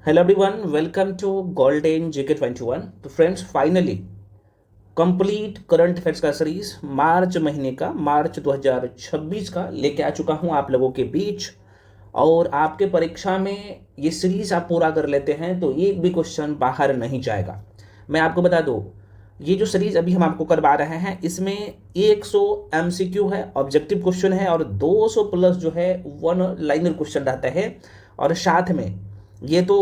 Hello everyone, welcome to golden GK 21। तो friends, finally complete current affairs का series March महीने का, मार्च 2026 का लेके आ चुका हूं आप लोगों के बीच। और आपके परीक्षा में ये सीरीज आप पूरा कर लेते हैं तो एक भी क्वेश्चन बाहर नहीं जाएगा। मैं आपको बता दूं, ये जो सीरीज अभी हम आपको करवा रहे हैं इसमें 100 एमसीक्यू है, ऑब्जेक्टिव क्वेश्चन है, और 200 प्लस जो है वन लाइनर क्वेश्चन रहता है। और साथ में ये तो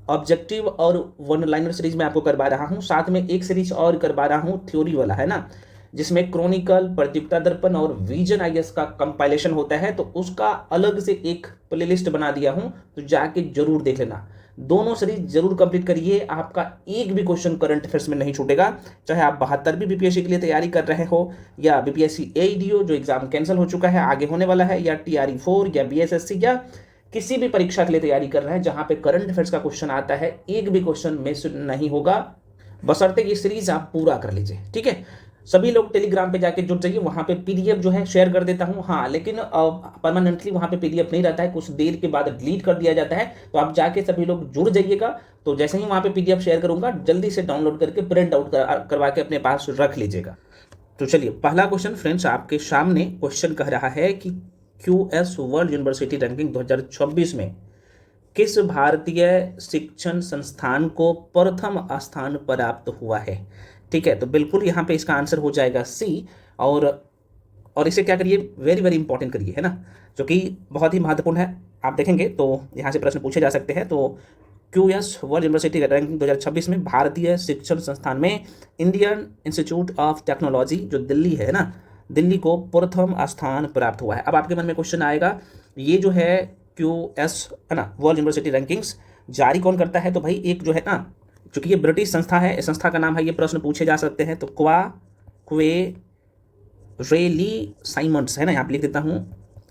ऑब्जेक्टिव और वन लाइनर सीरीज में आपको करवा रहा हूं, साथ में एक सीरीज और करवा रहा हूं थ्योरी वाला, है ना, जिसमें क्रॉनिकल, प्रतियोगिता दर्पण और विजन आईएएस का कंपाइलेशन होता है। तो उसका अलग से एक प्लेलिस्ट बना दिया हूं, तो जाके जरूर देख लेना। दोनों सीरीज जरूर कंप्लीट करिए, आपका एक भी क्वेश्चन करंट अफेयर्स में नहीं छूटेगा। चाहे आप 72वीं बीपीएससी के लिए तैयारी कर रहे हो, या बीपीएससी एईडीओ जो एग्जाम कैंसिल हो चुका है, आगे होने वाला है, या टीआरई 4 या बीएसएससी, या किसी भी परीक्षा के लिए तैयारी कर रहे हैं जहां पे करंट अफेयर्स का क्वेश्चन आता है, एक भी क्वेश्चन मिस नहीं होगा, बशर्ते ये सीरीज आप पूरा कर लीजिए। ठीक है, सभी लोग टेलीग्राम पे जाके जुड़ जाइए, वहां पे पीडीएफ जो है शेयर कर देता हूं। हाँ, लेकिन परमानेंटली वहां पे पीडीएफ नहीं रहता है, कुछ देर के बाद डिलीट कर दिया जाता है। तो आप जाके सभी लोग जुड़ जाइएगा, तो जैसे ही वहां पे पीडीएफ शेयर करूंगा जल्दी से डाउनलोड करके प्रिंट आउट करवा के अपने पास रख लीजिएगा। तो चलिए, पहला क्वेश्चन फ्रेंड्स आपके सामने क्वेश्चन कह रहा है कि क्यूएस वर्ल्ड यूनिवर्सिटी रैंकिंग 2026 में किस भारतीय शिक्षण संस्थान को प्रथम स्थान प्राप्त हुआ है। ठीक है, तो बिल्कुल यहाँ पे इसका आंसर हो जाएगा सी। और इसे क्या करिए, वेरी वेरी इंपॉर्टेंट करिए, है ना, जो कि बहुत ही महत्वपूर्ण है। आप देखेंगे तो यहाँ से प्रश्न पूछे जा सकते हैं। तो क्यूएस वर्ल्ड यूनिवर्सिटी रैंकिंग 2026 में भारतीय शिक्षण संस्थान में इंडियन इंस्टीट्यूट ऑफ टेक्नोलॉजी जो दिल्ली है ना, दिल्ली को प्रथम स्थान प्राप्त हुआ है। अब आपके मन में क्वेश्चन आएगा, ये जो है क्यूएस है ना, वर्ल्ड यूनिवर्सिटी रैंकिंग्स जारी कौन करता है। तो भाई एक जो है ना, चूंकि ये ब्रिटिश संस्था है, इस संस्था का नाम है, ये प्रश्न पूछे जा सकते हैं। तो क्वे रेली साइमंड्स है ना, यहाँ पे लिख देता हूँ,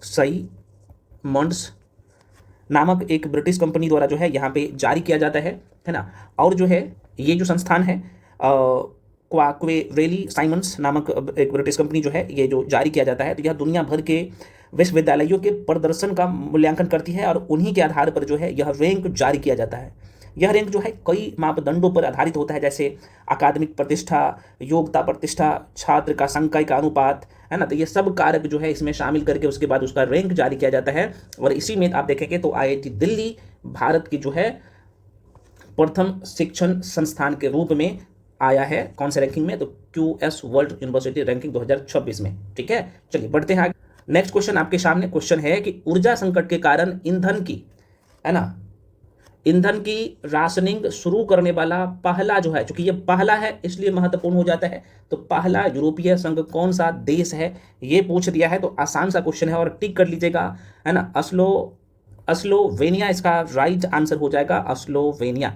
साइमंड्स नामक एक ब्रिटिश कंपनी द्वारा जो है यहाँ पे जारी किया जाता है ना। और जो है ये जो संस्थान है क्वाक्वेरेली साइमंड्स नामक एक ब्रिटिश कंपनी जो है, ये जो जारी किया जाता है, तो यह दुनिया भर के विश्वविद्यालयों के प्रदर्शन का मूल्यांकन करती है और उन्हीं के आधार पर जो है यह रैंक जारी किया जाता है। यह रैंक जो है कई मापदंडों पर आधारित होता है, जैसे अकादमिक प्रतिष्ठा, योग्यता प्रतिष्ठा, छात्र का संख्या का अनुपात, है ना। तो ये सब कारक जो है इसमें शामिल करके उसके बाद उसका रैंक जारी किया जाता है। और इसी में आप देखेंगे तो आईआईटी दिल्ली भारत की जो है प्रथम शिक्षण संस्थान के रूप में आया है। कौन से रैंकिंग में, तो क्यूएस वर्ल्ड यूनिवर्सिटी रैंकिंग 2026 में। ठीक है, चलिए बढ़ते हैं आगे। नेक्स्ट क्वेश्चन आपके सामने क्वेश्चन है कि ऊर्जा संकट के कारण ईंधन की, है ना, ईंधन की राशनिंग शुरू करने वाला पहला जो है, क्योंकि ये पहला है इसलिए महत्वपूर्ण हो जाता है, तो पहला यूरोपीय संघ कौन सा देश है, ये पूछ दिया है। तो आसान सा क्वेश्चन है और टिक कर लीजिएगा, है ना। अस्लोवेनिया इसका राइट आंसर हो जाएगा, अस्लोवेनिया।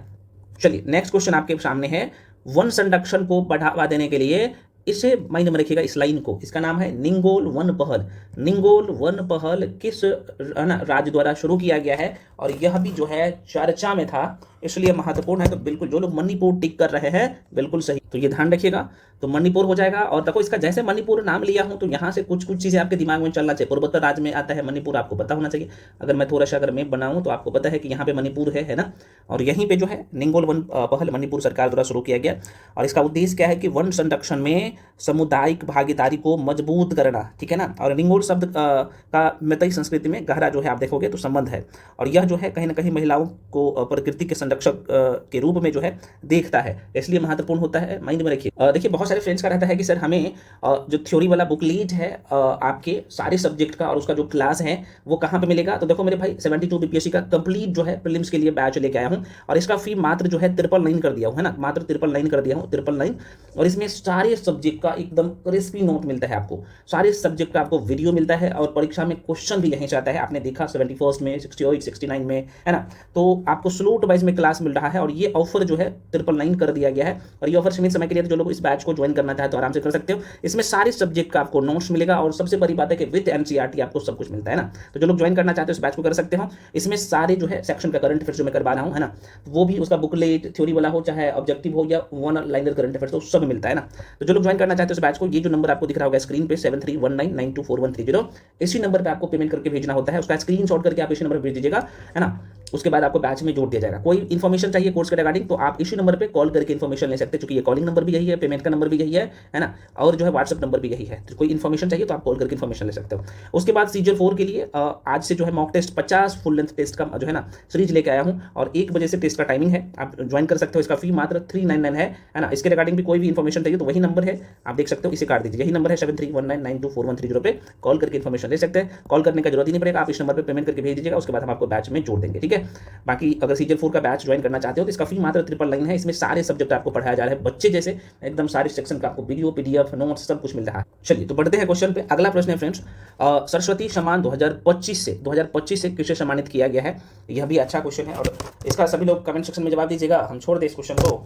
चलिए नेक्स्ट क्वेश्चन आपके सामने है, वन संरक्षण को बढ़ावा देने के लिए, इसे माइंड में रखिएगा इस लाइन को, इसका नाम है निंगोल वन पहल। निंगोल वन पहल किस राज्य द्वारा शुरू किया गया है, और यह भी जो है चर्चा में था इसलिए महत्वपूर्ण है। तो बिल्कुल जो लोग मणिपुर टिक कर रहे हैं बिल्कुल सही, तो ये ध्यान रखिएगा, तो मणिपुर हो जाएगा। और देखो इसका जैसे मणिपुर नाम लिया हूं तो यहाँ से कुछ कुछ चीजें आपके दिमाग में चलना चाहिए। पूर्वोत्तर राज्य में आता है मणिपुर, आपको पता होना चाहिए। अगर मैं थोड़ा सा अगर मैप बनाऊं तो आपको पता है कि यहाँ पे मणिपुर है ना। और यहीं पे जो है निंगोल वन पहल मणिपुर सरकार द्वारा शुरू किया गया, और इसका उद्देश्य क्या है कि वन संरक्षण में सामुदायिक भागीदारी को मजबूत करना। ठीक है ना। और निंगोल शब्द का मैतेई संस्कृति में गहरा जो है आप देखोगे तो संबंध है, और यह जो है कहीं ना कहीं महिलाओं को प्रकृति के संरक्षक के रूप में जो है देखता है, इसलिए महत्वपूर्ण होता है, माइंड में रखिए। देखिए बहुत सारे फ्रेंड्स का रहता है कि सर हमें जो थ्योरी वाला बुकलीट है आपके सारे सब्जेक्ट का और उसका जो क्लास है वो कहाँ पे मिलेगा। तो देखो मेरे भाई 72 बीपीएससी का कंप्लीट जो है प्रीलिम्स के लिए बैच लेके आया हूँ, और इसका फी मात्र जो है 999 कर दिया हूँ, है ना, मात्र 999 कर दिया हूँ, 999। और इसमें सारे सब्जेक्ट का एकदम क्रिस्पी नोट मिलता है आपको, सारे सब्जेक्ट का आपको वीडियो मिलता है, और परीक्षा में क्वेश्चन भी यहीं से आता है। आपने देखा 71 में, 68, 69 में, है ना। तो आपको स्लॉट वाइज में क्लास मिल रहा है, और ये ऑफर जो है 999 कर दिया गया है। और ये ऑफर सीमित समय के लिए, जो लोग इस बैच को ज्वाइन करना चाहते तो आराम से कर सकते हो। इसमें सारे सब्जेक्ट का आपको नोट्स मिलेगा, और सबसे बड़ी बात है कि विद एनसीईआरटी आपको सब कुछ मिलता है ना। तो जो लोग ज्वाइन करना चाहते हो इस बैच को कर सकते हो। इसमें सारे जो है सेक्शन का करंट अफेयर्स जो मैं करवा रहा हूँ, है ना, वो भी उसका बुकलेट थ्योरी वाला हो, चाहे ऑब्जेक्टिव हो या वन लाइनर करंट अफेयर्स, तो सब मिलता है ना। तो जो लोग ज्वाइन करना चाहते हो इस बैच को, ये जो नंबर आपको दिख रहा होगा स्क्रीन पे 7319924130, इसी नंबर पर आपको पेमेंट करके भेजना होता है। उसका स्क्रीनशॉट करके आप इसी नंबर पर भेज दीजिएगा, है ना। उसके बाद आपको बैच में जोड़ दिया जाएगा। कोई इन्फॉर्मेशन चाहिए कोर्स के रिगार्डिंग तो आप इसी नंबर पे कॉल करके इन्फॉर्मेशन ले सकते हैं, क्योंकि ये कॉलिंग नंबर भी यही है, पेमेंट का नंबर भी यही है ना, और जो है व्हाट्सअप नंबर भी यही है। तो कोई इन्फॉर्मेशन चाहिए तो आप कॉल करके इन्फॉर्मेशन ले सकते हो। उसके बाद सीजन 4 के लिए आज से जो है mock test 50 full length test का जो है ना सीरीज लेके आया हूँ, और 1 बजे से टेस्ट का टाइमिंग है, आप ज्वाइन कर सकते हो। इसका फी मात्र 399 है ना। इसके रिगार्डिंग भी कोई भी इन्फॉर्मेशन चाहिए तो वही नंबर है, आप देख सकते हो, इसे काट दीजिए। यही नंबर है 7319924130 पे कॉल करके इन्फॉर्मेशन ले सकते हैं। कॉल करने का जरूरत ही नहीं पड़ेगा, आप इस नंबर पर पेमेंट करके भेज दीजिएगा, उसके बाद हम आपको बैच में जोड़ देंगे, ठीक है। बाकी अगर सीजन 4 का बैच ज्वाइन करना चाहते हो तो इसका फी मात्र 999 है। इसमें सारे सब्जेक्ट आपको पढ़ाया जा रहा है, बच्चे जैसे एकदम सारे सेक्शन का आपको वीडियो, पीडीएफ, नोट्स सब कुछ मिल रहा है। चलिए तो बढ़ते हैं क्वेश्चन पे। अगला प्रश्न है फ्रेंड्स, सरस्वती सम्मान 2025 से किसे सम्मानित किया गया है? यह भी अच्छा क्वेश्चन है और इसका सभी लोग कमेंट सेक्शन में जवाब दीजिएगा, हम छोड़ दें इस क्वेश्चन को।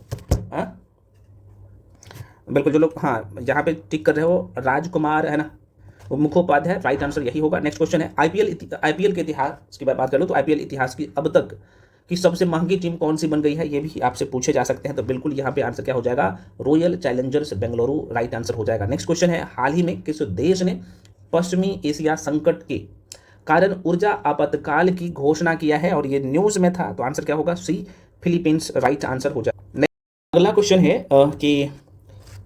बिल्कुल, जो लोग हाँ जहाँ पे टिक कर रहे हो, राजकुमार है ना, वो मुखोपाध्याय, राइट आंसर यही होगा। नेक्स्ट क्वेश्चन है, आईपीएल के इतिहास की बात कर लो तो आईपीएल इतिहास की अब तक की सबसे महंगी टीम कौन सी बन गई है, ये भी आपसे पूछे जा सकते हैं। तो बिल्कुल यहाँ पे आंसर क्या हो जाएगा, royal Challengers Bengaluru right answer हो जाएगा। नेक्स्ट क्वेश्चन है, हाल ही में किस देश ने पश्चिमी एशिया संकट के कारण ऊर्जा आपातकाल की घोषणा किया है, और ये न्यूज में था, तो आंसर क्या होगा, सी फिलीपींस राइट आंसर हो जाएगा। अगला क्वेश्चन है कि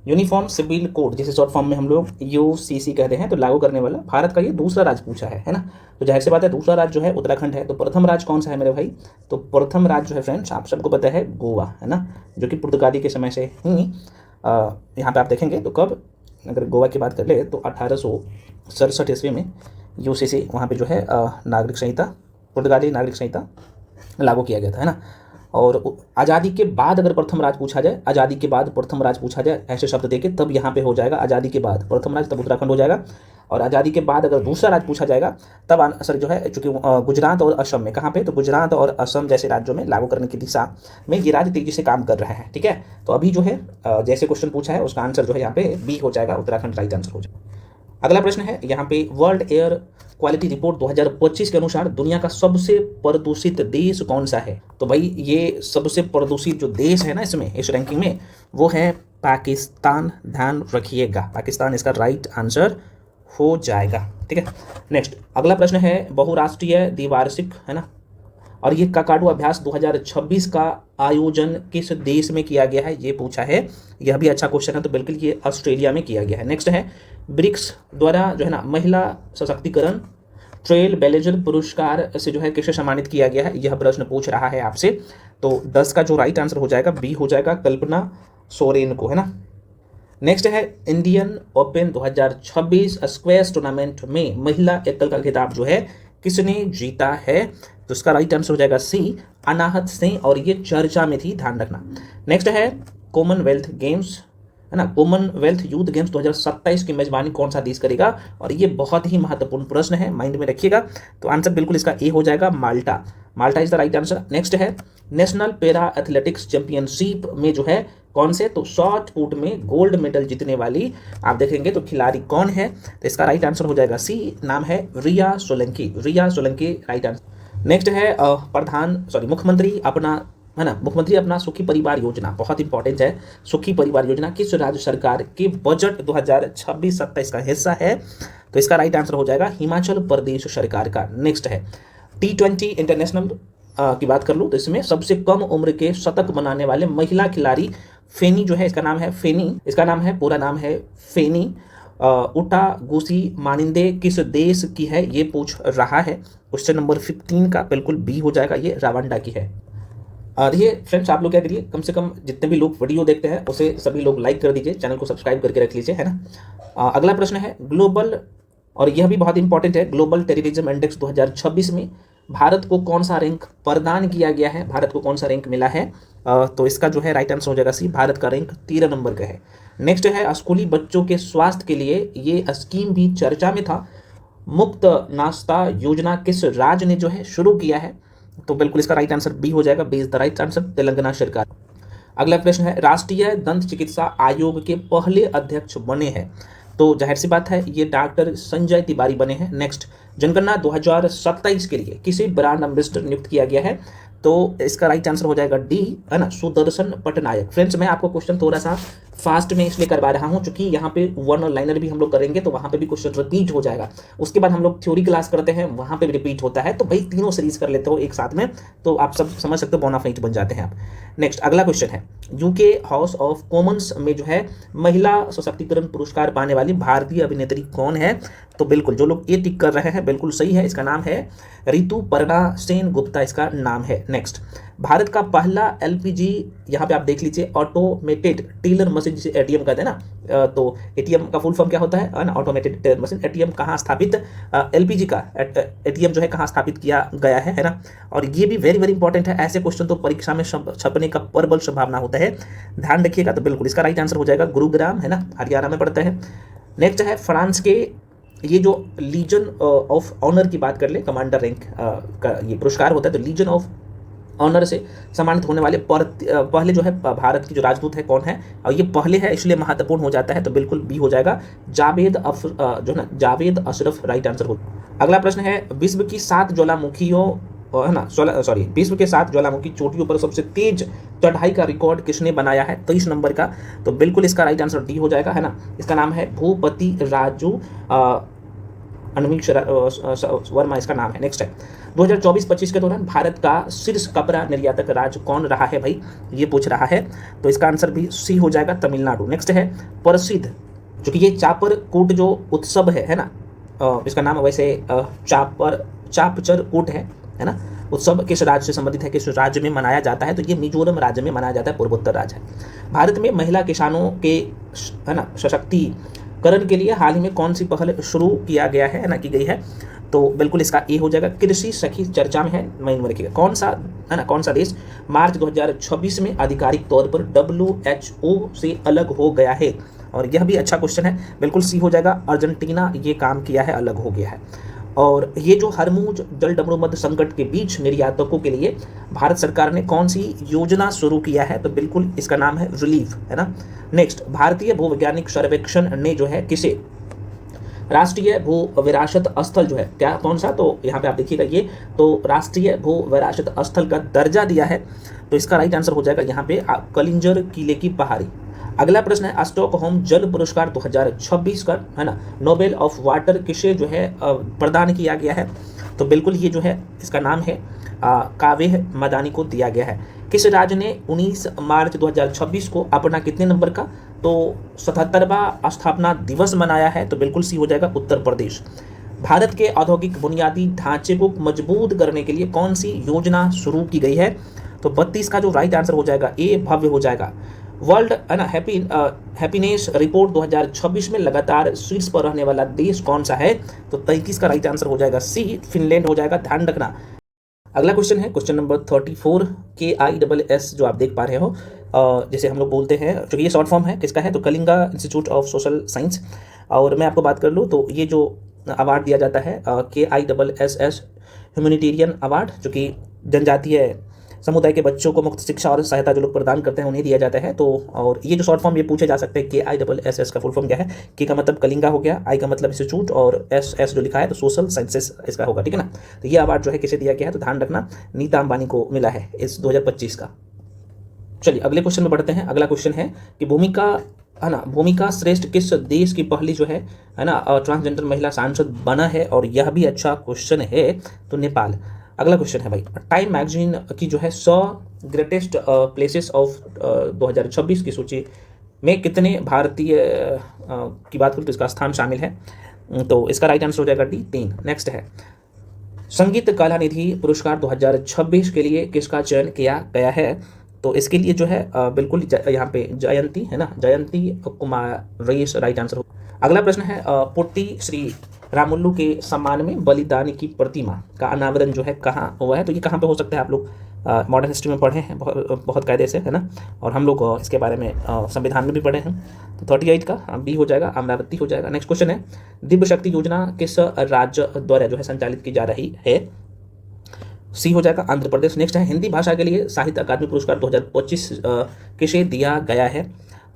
यूनिफॉर्म सिविल कोड, जिसे शॉर्ट फॉर्म में हम लोग यूसीसी कहते हैं, तो लागू करने वाला भारत का ये दूसरा राज्य पूछा है ना। तो जाहिर सी बात है दूसरा राज्य जो है उत्तराखंड है। तो प्रथम राज्य कौन सा है मेरे भाई? तो प्रथम राज्य जो है फ्रेंड्स आप सबको पता है गोवा है ना, जो कि पुर्तगाली के समय से ही यहाँ पे आप देखेंगे तो कब, अगर गोवा की बात कर ले तो 1867 ईस्वी में यूसीसी वहाँ पे जो है नागरिक संहिता, पुर्तगाली नागरिक संहिता लागू किया गया था, है ना। और आज़ादी के बाद अगर प्रथम राज्य पूछा जाए, आज़ादी के बाद प्रथम राज्य पूछा जाए ऐसे शब्द देके, तब यहाँ पे हो जाएगा आज़ादी के बाद प्रथम राज्य, तब उत्तराखंड हो जाएगा। और आज़ादी के बाद अगर दूसरा राज्य पूछा जाएगा तब आंसर जो है, चूंकि गुजरात और असम में, कहाँ पे, तो गुजरात और असम जैसे राज्यों में लागू करने की दिशा में ये राज्य तेजी से काम कर रहे हैं, ठीक है। तो अभी जो है जैसे क्वेश्चन पूछा है उसका आंसर जो है यहाँ पे बी हो जाएगा, उत्तराखंड राइट आंसर हो जाएगा। अगला प्रश्न है यहाँ पे, वर्ल्ड एयर क्वालिटी रिपोर्ट 2025 के अनुसार दुनिया का सबसे प्रदूषित देश कौन सा है? तो भाई ये सबसे प्रदूषित जो देश है ना इसमें, इस रैंकिंग में, वो है पाकिस्तान, ध्यान रखिएगा, पाकिस्तान इसका राइट आंसर हो जाएगा, ठीक है। नेक्स्ट अगला प्रश्न है, बहुराष्ट्रीय द्विवार्षिक है ना, और ये काकाडू अभ्यास 2026 का आयोजन किस देश में किया गया है, ये पूछा है। यह भी अच्छा क्वेश्चन है, तो बिल्कुल ये ऑस्ट्रेलिया में किया गया है। नेक्स्ट है, ब्रिक्स द्वारा जो है ना महिला सशक्तिकरण ट्रेल ब्लेजर पुरस्कार से जो है किसे सम्मानित किया गया है, यह प्रश्न पूछ रहा है आपसे। तो 10 का जो राइट आंसर हो जाएगा बी हो जाएगा, कल्पना सोरेन को, है ना। नेक्स्ट है, इंडियन ओपन 2026 स्क्वैश टूर्नामेंट में महिला एकल का खिताब जो है किसने जीता है, तो इसका राइट आंसर हो जाएगा सी, अनाहत सिंह, और ये चर्चा में थी, ध्यान रखना। नेक्स्ट है, कॉमनवेल्थ गेम्स है ना, कॉमनवेल्थ यूथ गेम्स 2027 की मेजबानी कौन सा देश करेगा, और ये बहुत ही महत्वपूर्ण प्रश्न है, माइंड में रखिएगा। तो आंसर बिल्कुल इसका ए हो जाएगा, Malta, Malta is the right answer. Next है, नेशनल पैरा एथलेटिक्स चैंपियनशिप में जो है कौन से, तो शॉर्ट पुट में गोल्ड मेडल जीतने वाली आप देखेंगे तो खिलाड़ी कौन है, तो इसका राइट आंसर हो जाएगा सी, नाम है रिया सोलंकी, रिया सोलंकी राइट आंसर। नेक्स्ट है, मुख्यमंत्री अपना है ना, मुख्यमंत्री अपना सुखी परिवार योजना, बहुत इंपॉर्टेंट है, सुखी परिवार योजना किस राज्य सरकार के बजट 2026-27 का हिस्सा है, तो इसका राइट आंसर हो जाएगा हिमाचल प्रदेश सरकार का। नेक्स्ट है, T20 इंटरनेशनल की बात कर लूँ तो इसमें सबसे कम उम्र के शतक बनाने वाले महिला खिलाड़ी फेनी जो है, इसका नाम है फेनी, इसका नाम है, पूरा नाम है फेनी उटागुसी मानिंदे किस देश की है, ये पूछ रहा है। क्वेश्चन नंबर 15 का बिल्कुल बी हो जाएगा, ये रवांडा की है। देखिए फ्रेंड्स, आप लोग क्या करिए, कम से कम जितने भी लोग वीडियो देखते हैं उसे सभी लोग लाइक कर दीजिए, चैनल को सब्सक्राइब करके रख लीजिए, है ना। अगला प्रश्न है, ग्लोबल, और यह भी बहुत इंपॉर्टेंट है, ग्लोबल टेररिज्म इंडेक्स 2026 में भारत को कौन सा रैंक प्रदान किया गया है, भारत को कौन सा रैंक मिला है, तो इसका जो है राइट आंसर हो जाएगा सी, भारत का रैंक 13 नंबर का है। नेक्स्ट है, स्कूली बच्चों के स्वास्थ्य के लिए ये स्कीम भी चर्चा में था, मुफ्त नाश्ता योजना किस राज्य ने जो है शुरू किया है, तो बिल्कुल इसका राइट आंसर बी हो जाएगा, B is the right answer, Telangana सरकार। अगला प्रश्न है, राष्ट्रीय दंत चिकित्सा आयोग के पहले अध्यक्ष बने हैं, तो जाहिर सी बात है ये डॉक्टर संजय तिवारी बने हैं। नेक्स्ट, जनगणना 2027 के लिए किसी ब्रांड एम्बेसडर नियुक्त किया गया है, तो इसका राइट आंसर हो जाएगा डी, है ना, सुदर्शन पटनायक। फ्रेंड्स, मैं आपको क्वेश्चन थोड़ा सा फास्ट में इसलिए करवा रहा हूँ क्योंकि यहाँ पे वन और लाइनर भी हम लोग करेंगे तो वहाँ पे भी क्वेश्चन रिपीट हो जाएगा। उसके बाद हम लोग थ्योरी क्लास करते हैं, वहाँ पे भी रिपीट होता है, तो भाई तीनों सीरीज कर लेते हो एक साथ में, तो आप सब समझ सकते हो, बोनाफाइट बन जाते हैं आप। नेक्स्ट अगला क्वेश्चन है, यूके हाउस ऑफ कॉमन्स में जो है महिला सशक्तिकरण पुरस्कार पाने वाली भारतीय अभिनेत्री कौन है? तो बिल्कुल जो लोग ये टिक कर रहे हैं बिल्कुल सही है, इसका नाम है ऋतुपर्णा सेन गुप्ता, इसका नाम है। नेक्स्ट, भारत का पहला एलपीजी, यहाँ पे आप देख लीजिए, ऑटोमेटेड टेलर मशीन, जिसे एटीएम कहते हैं ना, तो एटीएम का फुल फॉर्म क्या होता है ना, ऑटोमेटेड टेलर मशीन। एटीएम कहाँ स्थापित, एलपीजी का एटीएम जो है कहाँ स्थापित किया गया है ना, और ये भी वेरी वेरी इंपॉर्टेंट है, ऐसे क्वेश्चन तो परीक्षा में छपने का प्रबल संभावना होता है, ध्यान रखिएगा। तो बिल्कुल इसका राइट आंसर हो जाएगा गुरुग्राम, है ना, हरियाणा में पड़ता है। नेक्स्ट है फ्रांस के, ये जो लीजन ऑफ ऑनर की बात कर ले, कमांडर रैंक का ये पुरस्कार होता है, तो लीजन ऑफ ऑनर से सम्मानित होने वाले पहले जो है भारत की जो राजदूत है कौन है, और ये पहले है इसलिए महत्वपूर्ण हो जाता है, तो बिल्कुल बी हो जाएगा, जो ना जावेद अशरफ राइट आंसर हो। अगला प्रश्न है, विश्व की 7 ज्वालामुखियों, है ना, विश्व के 7 ज्वालामुखी चोटियों पर सबसे तेज चढ़ाई का रिकॉर्ड किसने बनाया है? 23 नंबर का, तो बिल्कुल इसका राइट आंसर डी हो जाएगा, है ना। इसका नाम है भूपति राजू अनमिक वर्मा, इसका नाम है। नेक्स्ट है, 2024-25 के दौरान भारत का शीर्ष कपड़ा निर्यातक राज्य कौन रहा है भाई, ये पूछ रहा है, तो इसका आंसर भी सी हो जाएगा, तमिलनाडु। नेक्स्ट है, प्रसिद्ध, जो कि ये चापर कूट जो उत्सव है ना, इसका नाम वैसे चापचर कूट है ना, उत्सव किस राज्य से संबंधित है, किस राज्य में मनाया जाता है? तो ये मिजोरम राज्य में मनाया जाता है, पूर्वोत्तर राज्य है। भारत में महिला किसानों के, है ना, सशक्तिकरण के लिए हाल ही में कौन सी पहल शुरू किया गया है ना, की गई है? तो बिल्कुल इसका ए हो जाएगा, कृषि सखी चर्चा में है, महीन वर्ग का। कौन सा, है ना, कौन सा देश मार्च 2026 में आधिकारिक तौर पर WHO से अलग हो गया है? और यह भी अच्छा क्वेश्चन है, बिल्कुल सी हो जाएगा, अर्जेंटीना ये काम किया है, अलग हो गया है। और ये जो हरमुज जलडमरू मध्य संकट के बीच निर्यातकों के लिए भारत सरकार ने कौन सी योजना शुरू किया है? तो बिल्कुल इसका नाम है रिलीफ, है ना। नेक्स्ट, भारतीय भूवैज्ञानिक सर्वेक्षण ने जो है किसे राष्ट्रीय भू विरासत स्थल जो है क्या, कौन सा, तो यहाँ पे आप देखिएगा, ये तो राष्ट्रीय भू विरासत स्थल का दर्जा दिया है, तो इसका राइट आंसर हो जाएगा यहाँ पे कलिंजर किले की पहाड़ी। अगला प्रश्न है, स्टॉकहोम जल पुरस्कार 2026 का, है ना, नोबेल ऑफ वाटर किसे जो है प्रदान किया गया है? तो बिल्कुल ये जो है इसका नाम है काव्य मदानी को दिया गया है। किस राज्य ने 19 मार्च 2026 को अपना कितने नंबर का, तो 77वां स्थापना दिवस मनाया है? तो बिल्कुल सी हो जाएगा, उत्तर प्रदेश। भारत के औद्योगिक बुनियादी ढांचे को मजबूत करने के लिए कौन सी योजना शुरू की गई है? तो 32 का जो राइट आंसर हो जाएगा ए भव्य हो जाएगा। वर्ल्ड, है ना, हैप्पीनेस रिपोर्ट 2026 में लगातार शीर्ष पर रहने वाला देश कौन सा है? तो 33 का राइट आंसर हो जाएगा सी, फिनलैंड हो जाएगा, ध्यान रखना। अगला क्वेश्चन है क्वेश्चन नंबर 34, KISS जो आप देख पा रहे हो, जैसे हम लोग बोलते हैं, क्योंकि ये शॉर्ट फॉर्म है किसका है, तो Kalinga institute of social science. और मैं आपको बात कर लूँ तो ये जो अवार्ड दिया जाता है KISS ह्यूमैनिटेरियन अवार्ड, जो कि जनजातीय समुदाय के बच्चों को मुफ्त शिक्षा और सहायता जो लोग प्रदान करते हैं उन्हें दिया जाता है। तो और ये जो शॉर्ट फॉर्म ये पूछे जा सकते हैं, KISS का फुल फॉर्म क्या है? के का मतलब कलिंगा हो गया, आई का मतलब इंस्टीट्यूट, और SS जो लिखा है तो सोशल साइंसेस इसका होगा, ठीक है ना। तो ये अवार्ड जो है किसे दिया गया है, तो ध्यान रखना नीता अंबानी को मिला है इस 2025 का। चलिए अगले क्वेश्चन में बढ़ते हैं। अगला क्वेश्चन है कि भूमिका, है ना, भूमिका श्रेष्ठ किस देश की पहली जो है ना ट्रांसजेंडर महिला सांसद बना है? और यह भी अच्छा क्वेश्चन है, तो नेपाल। अगला क्वेश्चन है भाई, टाइम मैगजीन की जो है 100 ग्रेटेस्ट प्लेसेस ऑफ 2026 की सूची में कितने भारतीय की बात करूँ तो इसका स्थान शामिल है? तो इसका राइट आंसर हो जाएगा डी, 3। नेक्स्ट है, संगीत कला निधि पुरस्कार 2026 के लिए किसका चयन किया गया है? तो इसके लिए जो है बिल्कुल यहाँ पे जयंती, है ना, जयंती कुमार रेस राइट आंसर हो। अगला प्रश्न है, पुट्टी श्री रामुल्लू के सम्मान में बलिदान की प्रतिमा का अनावरण जो है कहाँ हुआ है? तो ये कहाँ पे हो सकता है? आप लोग मॉडर्न हिस्ट्री में पढ़े हैं बहुत कायदे से, है ना, और हम लोग इसके बारे में संविधान में भी पढ़े हैं। तो 38 का बी हो जाएगा, अमरावती हो जाएगा। नेक्स्ट क्वेश्चन है, दिव्य शक्ति योजना किस राज्य द्वारा जो है संचालित की जा रही है? सी हो जाएगा, आंध्र प्रदेश। नेक्स्ट है, हिंदी भाषा के लिए साहित्य अकादमी पुरस्कार 2025 किसे दिया गया है?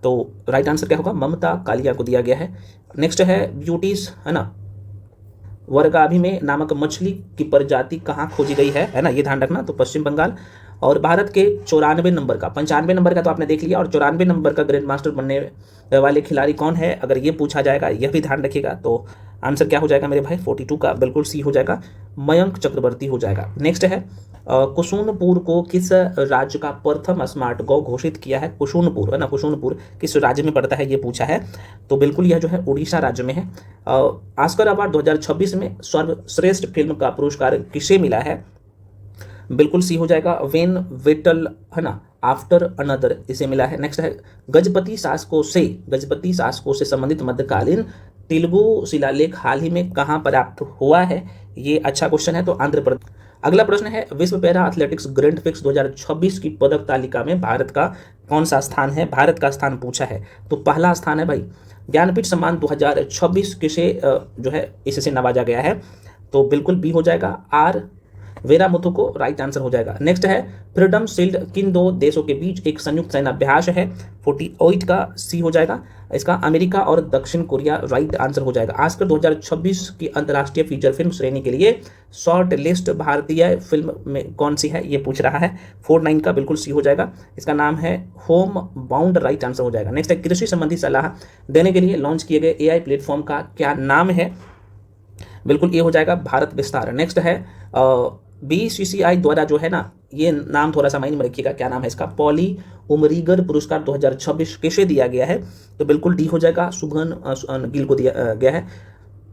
तो राइट आंसर क्या होगा? ममता कालिया को दिया गया है। नेक्स्ट है, ब्यूटीज, है ना, वर्गाभि में नामक मछली की प्रजाति कहाँ खोजी गई है ना, ये ध्यान रखना, तो पश्चिम बंगाल। और भारत के 94 नंबर का, 95 नंबर का तो आपने देख लिया, और 94 नंबर का ग्रैंड मास्टर बनने वाले खिलाड़ी कौन है, अगर ये पूछा जाएगा, यह भी ध्यान रखिएगा। तो आंसर क्या हो जाएगा मेरे भाई, 42 का बिल्कुल सी हो जाएगा, मयंक चक्रवर्ती हो जाएगा। नेक्स्ट है कुसुनपुर को किस राज्य का प्रथम स्मार्ट गांव घोषित किया है? कुसुनपुर है ना, कुसुनपुर किस राज्य में पड़ता है ये पूछा है, तो बिल्कुल यह जो है उड़ीसा राज्य में है। ऑस्कर अवार्ड 2026 में सर्वश्रेष्ठ फिल्म का पुरस्कार किसे मिला है? बिल्कुल सी हो जाएगा, वेन वेटल है ना, आफ्टर अनदर इसे मिला है। नेक्स्ट है गजपति शासकों से संबंधित मध्यकालीन तेलुगु शिलालेख हाल ही में कहाँ प्राप्त हुआ है? ये अच्छा क्वेश्चन है, तो आंध्र प्रदेश। अगला प्रश्न है विश्व पैरा एथलेटिक्स ग्रैंड प्रिक्स 2026 की पदक तालिका में भारत का कौन सा स्थान है? भारत का स्थान पूछा है, तो पहला स्थान है भाई। ज्ञानपीठ सम्मान 2026 किसे जो है इससे नवाजा गया है? तो बिल्कुल बी हो जाएगा, आर वेरामुथु को राइट आंसर हो जाएगा। नेक्स्ट है फ्रीडम शील्ड किन दो देशों के बीच एक संयुक्त सैन्याभ्यास है? 48 का सी हो जाएगा, इसका अमेरिका और दक्षिण कोरिया राइट आंसर हो जाएगा। ऑस्कर 2026 की अंतर्राष्ट्रीय फीचर फिल्म श्रेणी के लिए शॉर्ट लिस्ट भारतीय फिल्म में कौन सी है, ये पूछ रहा है। 49 का बिल्कुल सी हो जाएगा, इसका नाम है होम बाउंड, राइट आंसर हो जाएगा। नेक्स्ट है कृषि संबंधी सलाह देने के लिए लॉन्च किए गए AI प्लेटफॉर्म का क्या नाम है? बिल्कुल ये हो जाएगा भारत विस्तार। नेक्स्ट है BCCI द्वारा जो है ना, ये नाम थोड़ा सा माइंड में रखिएगा, क्या नाम है इसका, पॉली उमरीगर पुरस्कार 2026 किसे दिया गया है? तो बिल्कुल डी हो जाएगा, शुभन गिल को दिया गया है।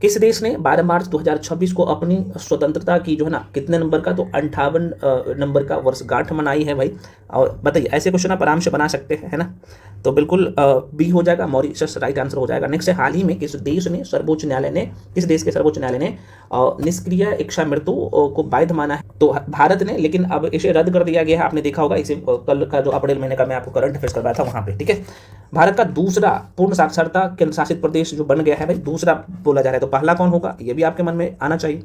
किस देश ने 12 मार्च 2026 को अपनी स्वतंत्रता की जो है ना, कितने नंबर का, तो 58 नंबर का वर्षगांठ मनाई है भाई? और बताइए, ऐसे क्वेश्चन आप आराम से बना सकते हैं, है ना, तो बिल्कुल बी हो जाएगा, मॉरिशस राइट आंसर हो जाएगा। नेक्स्ट है हाल ही में किस देश के सर्वोच्च न्यायालय ने निष्क्रिय इच्छा मृत्यु को वैध माना है? तो भारत ने, लेकिन अब इसे रद्द कर दिया गया है, आपने देखा होगा इसे कल का जो अप्रैल महीने का मैं आपको करंट अफेयर्स करवाया था वहां पे, ठीक है। भारत का दूसरा पूर्ण साक्षरता केंद्र शासित प्रदेश जो बन गया है भाई, दूसरा बोला जा रहा है, तो पहला कौन होगा, ये भी आपके मन में आना चाहिए,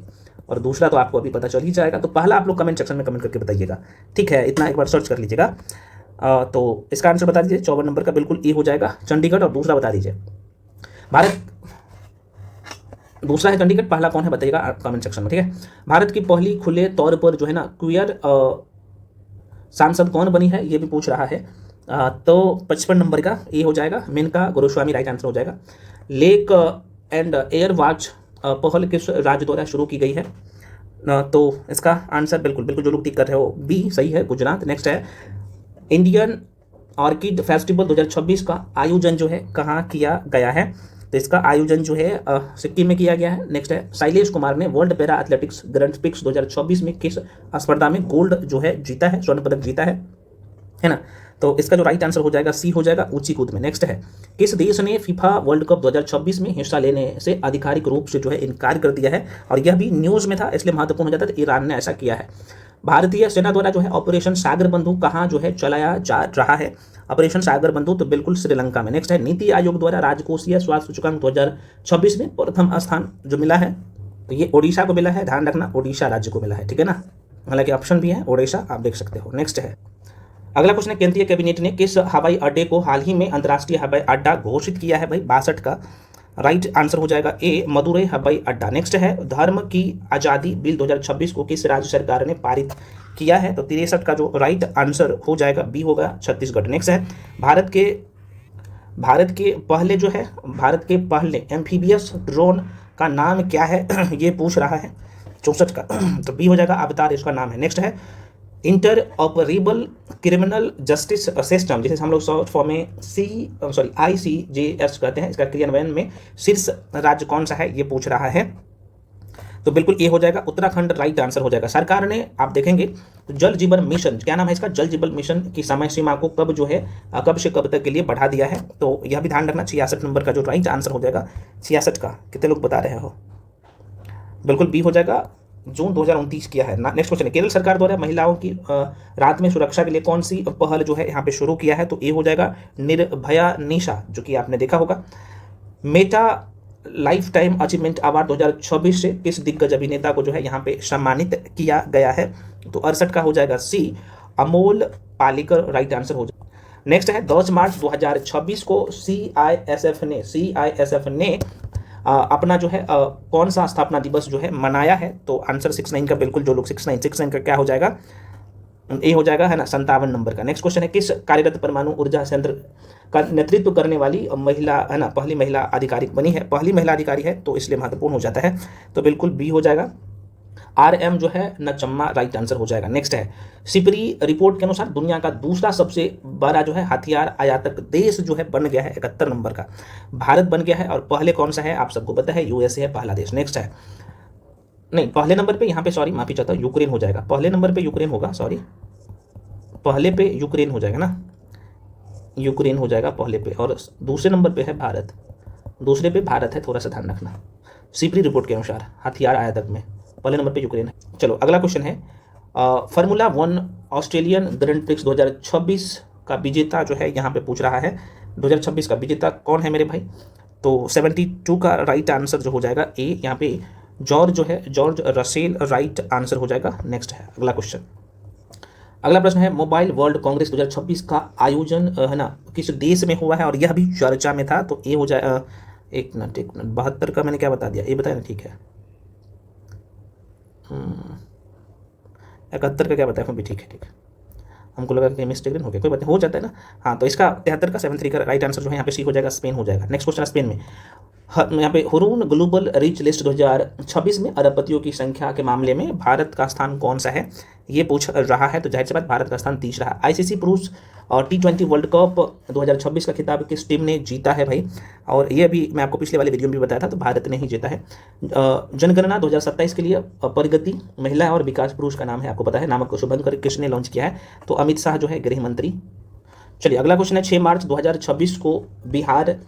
और दूसरा तो आपको अभी पता चल ही जाएगा। तो पहला आप लोग कमेंट सेक्शन में कमेंट करके बताइएगा, ठीक है, इतना एक बार सर्च कर लीजिएगा। तो इसका आंसर बता दीजिए, 54 नंबर का बिल्कुल ए हो जाएगा चंडीगढ़, और दूसरा बता दीजिए भारत, दूसरा है चंडीगढ़, पहला कौन है बताइएगा कमेंट सेक्शन में, ठीक है। भारत की पहली खुले तौर पर जो है ना क्वियर सांसद कौन बनी है, ये भी पूछ रहा है। तो 55 नंबर का ए हो जाएगा, मेनका गोस्वामी राइट आंसर हो जाएगा। लेक एंड एयर वॉच पहल किस राज्य द्वारा शुरू की गई है? तो इसका आंसर बिल्कुल जो लोग टिक कर रहे हो बी सही है, गुजरात। नेक्स्ट है इंडियन ऑर्किड फेस्टिवल 2026 का आयोजन जो है कहाँ किया गया है? तो इसका आयोजन जो है सिक्किम में किया गया है। नेक्स्ट है शैलेश कुमार ने world para athletics grand prix 2026 में किस स्पर्धा में गोल्ड जो है जीता है, स्वर्ण पदक जीता है ना, तो इसका जो राइट आंसर हो जाएगा सी हो जाएगा, ऊंची कूद में। नेक्स्ट है किस देश ने फीफा वर्ल्ड कप 2026 में हिस्सा लेने से आधिकारिक रूप से जो है इनकार कर दिया है? और यह भी न्यूज में था इसलिए महत्वपूर्ण हो जाता है, ईरान ने ऐसा किया है। भारतीय सेना द्वारा जो है ऑपरेशन सागर बंधु कहाँ जो है चलाया जा रहा है? ऑपरेशन सागर बंधु तो बिल्कुल श्रीलंका में। नेक्स्ट है नीति आयोग द्वारा राजकोषीय स्वास्थ्य सूचकांक 2026 में प्रथम स्थान जो मिला है, तो ये ओडिशा को मिला है, ध्यान रखना ओडिशा राज्य को मिला है, ठीक है ना, हालांकि ऑप्शन भी है ओडिशा, आप देख सकते हो। नेक्स्ट है अगला क्वेश्चन है केंद्रीय कैबिनेट ने किस हवाई अड्डे को हाल ही में अंतर्राष्ट्रीय हवाई अड्डा घोषित किया है भाई? 62 का राइट आंसर हो जाएगा ए मदुरई हवाई अड्डा। नेक्स्ट है धर्म की आज़ादी बिल 2026 को किस राज्य सरकार ने पारित किया है? तो 63 का जो राइट आंसर हो जाएगा बी होगा, छत्तीसगढ़। नेक्स्ट है भारत के पहले एम्फीबियस ड्रोन का नाम क्या है? ये पूछ रहा है 64 का, तो बी हो जाएगा अवतार इसका नाम है। नेक्स्ट है inter operable criminal justice system, जिसे हम लोग शॉर्ट फॉर्म में ICJS कहते हैं, इसका क्रियान्वयन में शीर्ष राज्य कौन सा है, ये पूछ रहा है, तो बिल्कुल ये हो जाएगा उत्तराखंड राइट आंसर हो जाएगा। सरकार ने आप देखेंगे तो जल जीवन मिशन, क्या नाम है इसका, जल जीवन मिशन की समय सीमा को कब जो है कब से कब तक के लिए बढ़ा दिया है? तो यह भी ध्यान रखना, 66 नंबर का जो राइट आंसर हो जाएगा 66 का, कितने लोग बता रहे हो, बिल्कुल बी हो जाएगा, जून 2029 किया है ना। नेक्स्ट क्वेश्चन है केरल सरकार द्वारा महिलाओं की रात में सुरक्षा के लिए कौन सी पहल जो है यहाँ पे शुरू किया है? तो ये हो जाएगा निर्भया निशा, जो कि आपने देखा होगा। Meta life time achievement award 2026 से किस दिग्गज अभिनेता को जो है यहाँ पे सम्मानित किया गया है? तो 68 का हो जाएगा सी अमोल पालेकर राइट आंसर हो जाएगा। नेक्स्ट है 10 मार्च 2026 को CISF ने अपना जो है कौन सा स्थापना दिवस जो है मनाया है? तो आंसर 69 का बिल्कुल, जो लोग 69 का क्या हो जाएगा, ए हो जाएगा, है ना, 57 नंबर का। नेक्स्ट क्वेश्चन है, किस कार्यरत परमाणु ऊर्जा संयंत्र का नेतृत्व करने वाली महिला, है ना, पहली महिला आधिकारिक बनी है? पहली महिला अधिकारी है तो इसलिए महत्वपूर्ण हो जाता है, तो बिल्कुल बी हो जाएगा। RM जो है नचम्मा राइट आंसर हो जाएगा। नेक्स्ट है, सिपरी रिपोर्ट के अनुसार दुनिया का दूसरा सबसे बड़ा जो है हथियार आयातक देश जो है बन गया है 71 नंबर का, भारत बन गया है। और पहले कौन सा है आप सबको पता है, USA है पहला देश। नेक्स्ट है, नहीं पहले नंबर पे यहाँ पे, सॉरी माफी चाहता हूँ, यूक्रेन हो जाएगा। पहले नंबर पे यूक्रेन होगा, सॉरी पहले पे यूक्रेन हो जाएगा ना, यूक्रेन हो जाएगा पहले पे, और दूसरे नंबर पे है भारत, दूसरे पे भारत है, थोड़ा सा ध्यान रखना। सिपरी रिपोर्ट के अनुसार हथियार आयातक में पहले नंबर पे यूक्रेन है। चलो अगला क्वेश्चन है, फार्मूला 1 ऑस्ट्रेलियन ग्रैंड प्रिक्स 2026 का विजेता जो है यहाँ पे पूछ रहा है, 2026 का विजेता कौन है मेरे भाई? तो 72 का राइट आंसर जो हो जाएगा ए, यहाँ पे जॉर्ज जो है, जॉर्ज रसेल राइट आंसर हो जाएगा। नेक्स्ट है अगला क्वेश्चन, अगला प्रश्न है, मोबाइल वर्ल्ड कांग्रेस 2026 का आयोजन है ना किस देश में हुआ है? और यह भी चर्चा में था, तो ए हो जाए, एक मिनट 72 का मैंने क्या बता दिया, ये बताया ना, ठीक है 71 का क्या बताया भी, ठीक है, हमको लगा कि मिस्टेक हो गया, कोई बात नहीं, हो जाता है ना। हाँ तो इसका 73 का 73 का राइट आंसर जो है यहाँ पे सी हो जाएगा, स्पेन हो जाएगा। नेक्स्ट क्वेश्चन, स्पेन में यहाँ पे हुरून ग्लोबल रिच लिस्ट 2026 में अरबपतियों की संख्या के मामले में भारत का स्थान कौन सा है, ये पूछ रहा है। तो जाहिर सी बात भारत का स्थान तीसरा है। ICC पुरुष और T20 वर्ल्ड कप 2026 का खिताब किस टीम ने जीता है भाई? और ये भी मैं आपको पिछले वाले वीडियो में भी बताया था, तो भारत ने ही जीता है। जनगणना 2027 के लिए प्रगति महिला और विकास पुरुष का नाम है, आपको पता है, नामक शुभंकर किसने लॉन्च किया है? तो अमित शाह जो है गृह मंत्री। चलिए अगला क्वेश्चन है, 6 मार्च 2026 को बिहार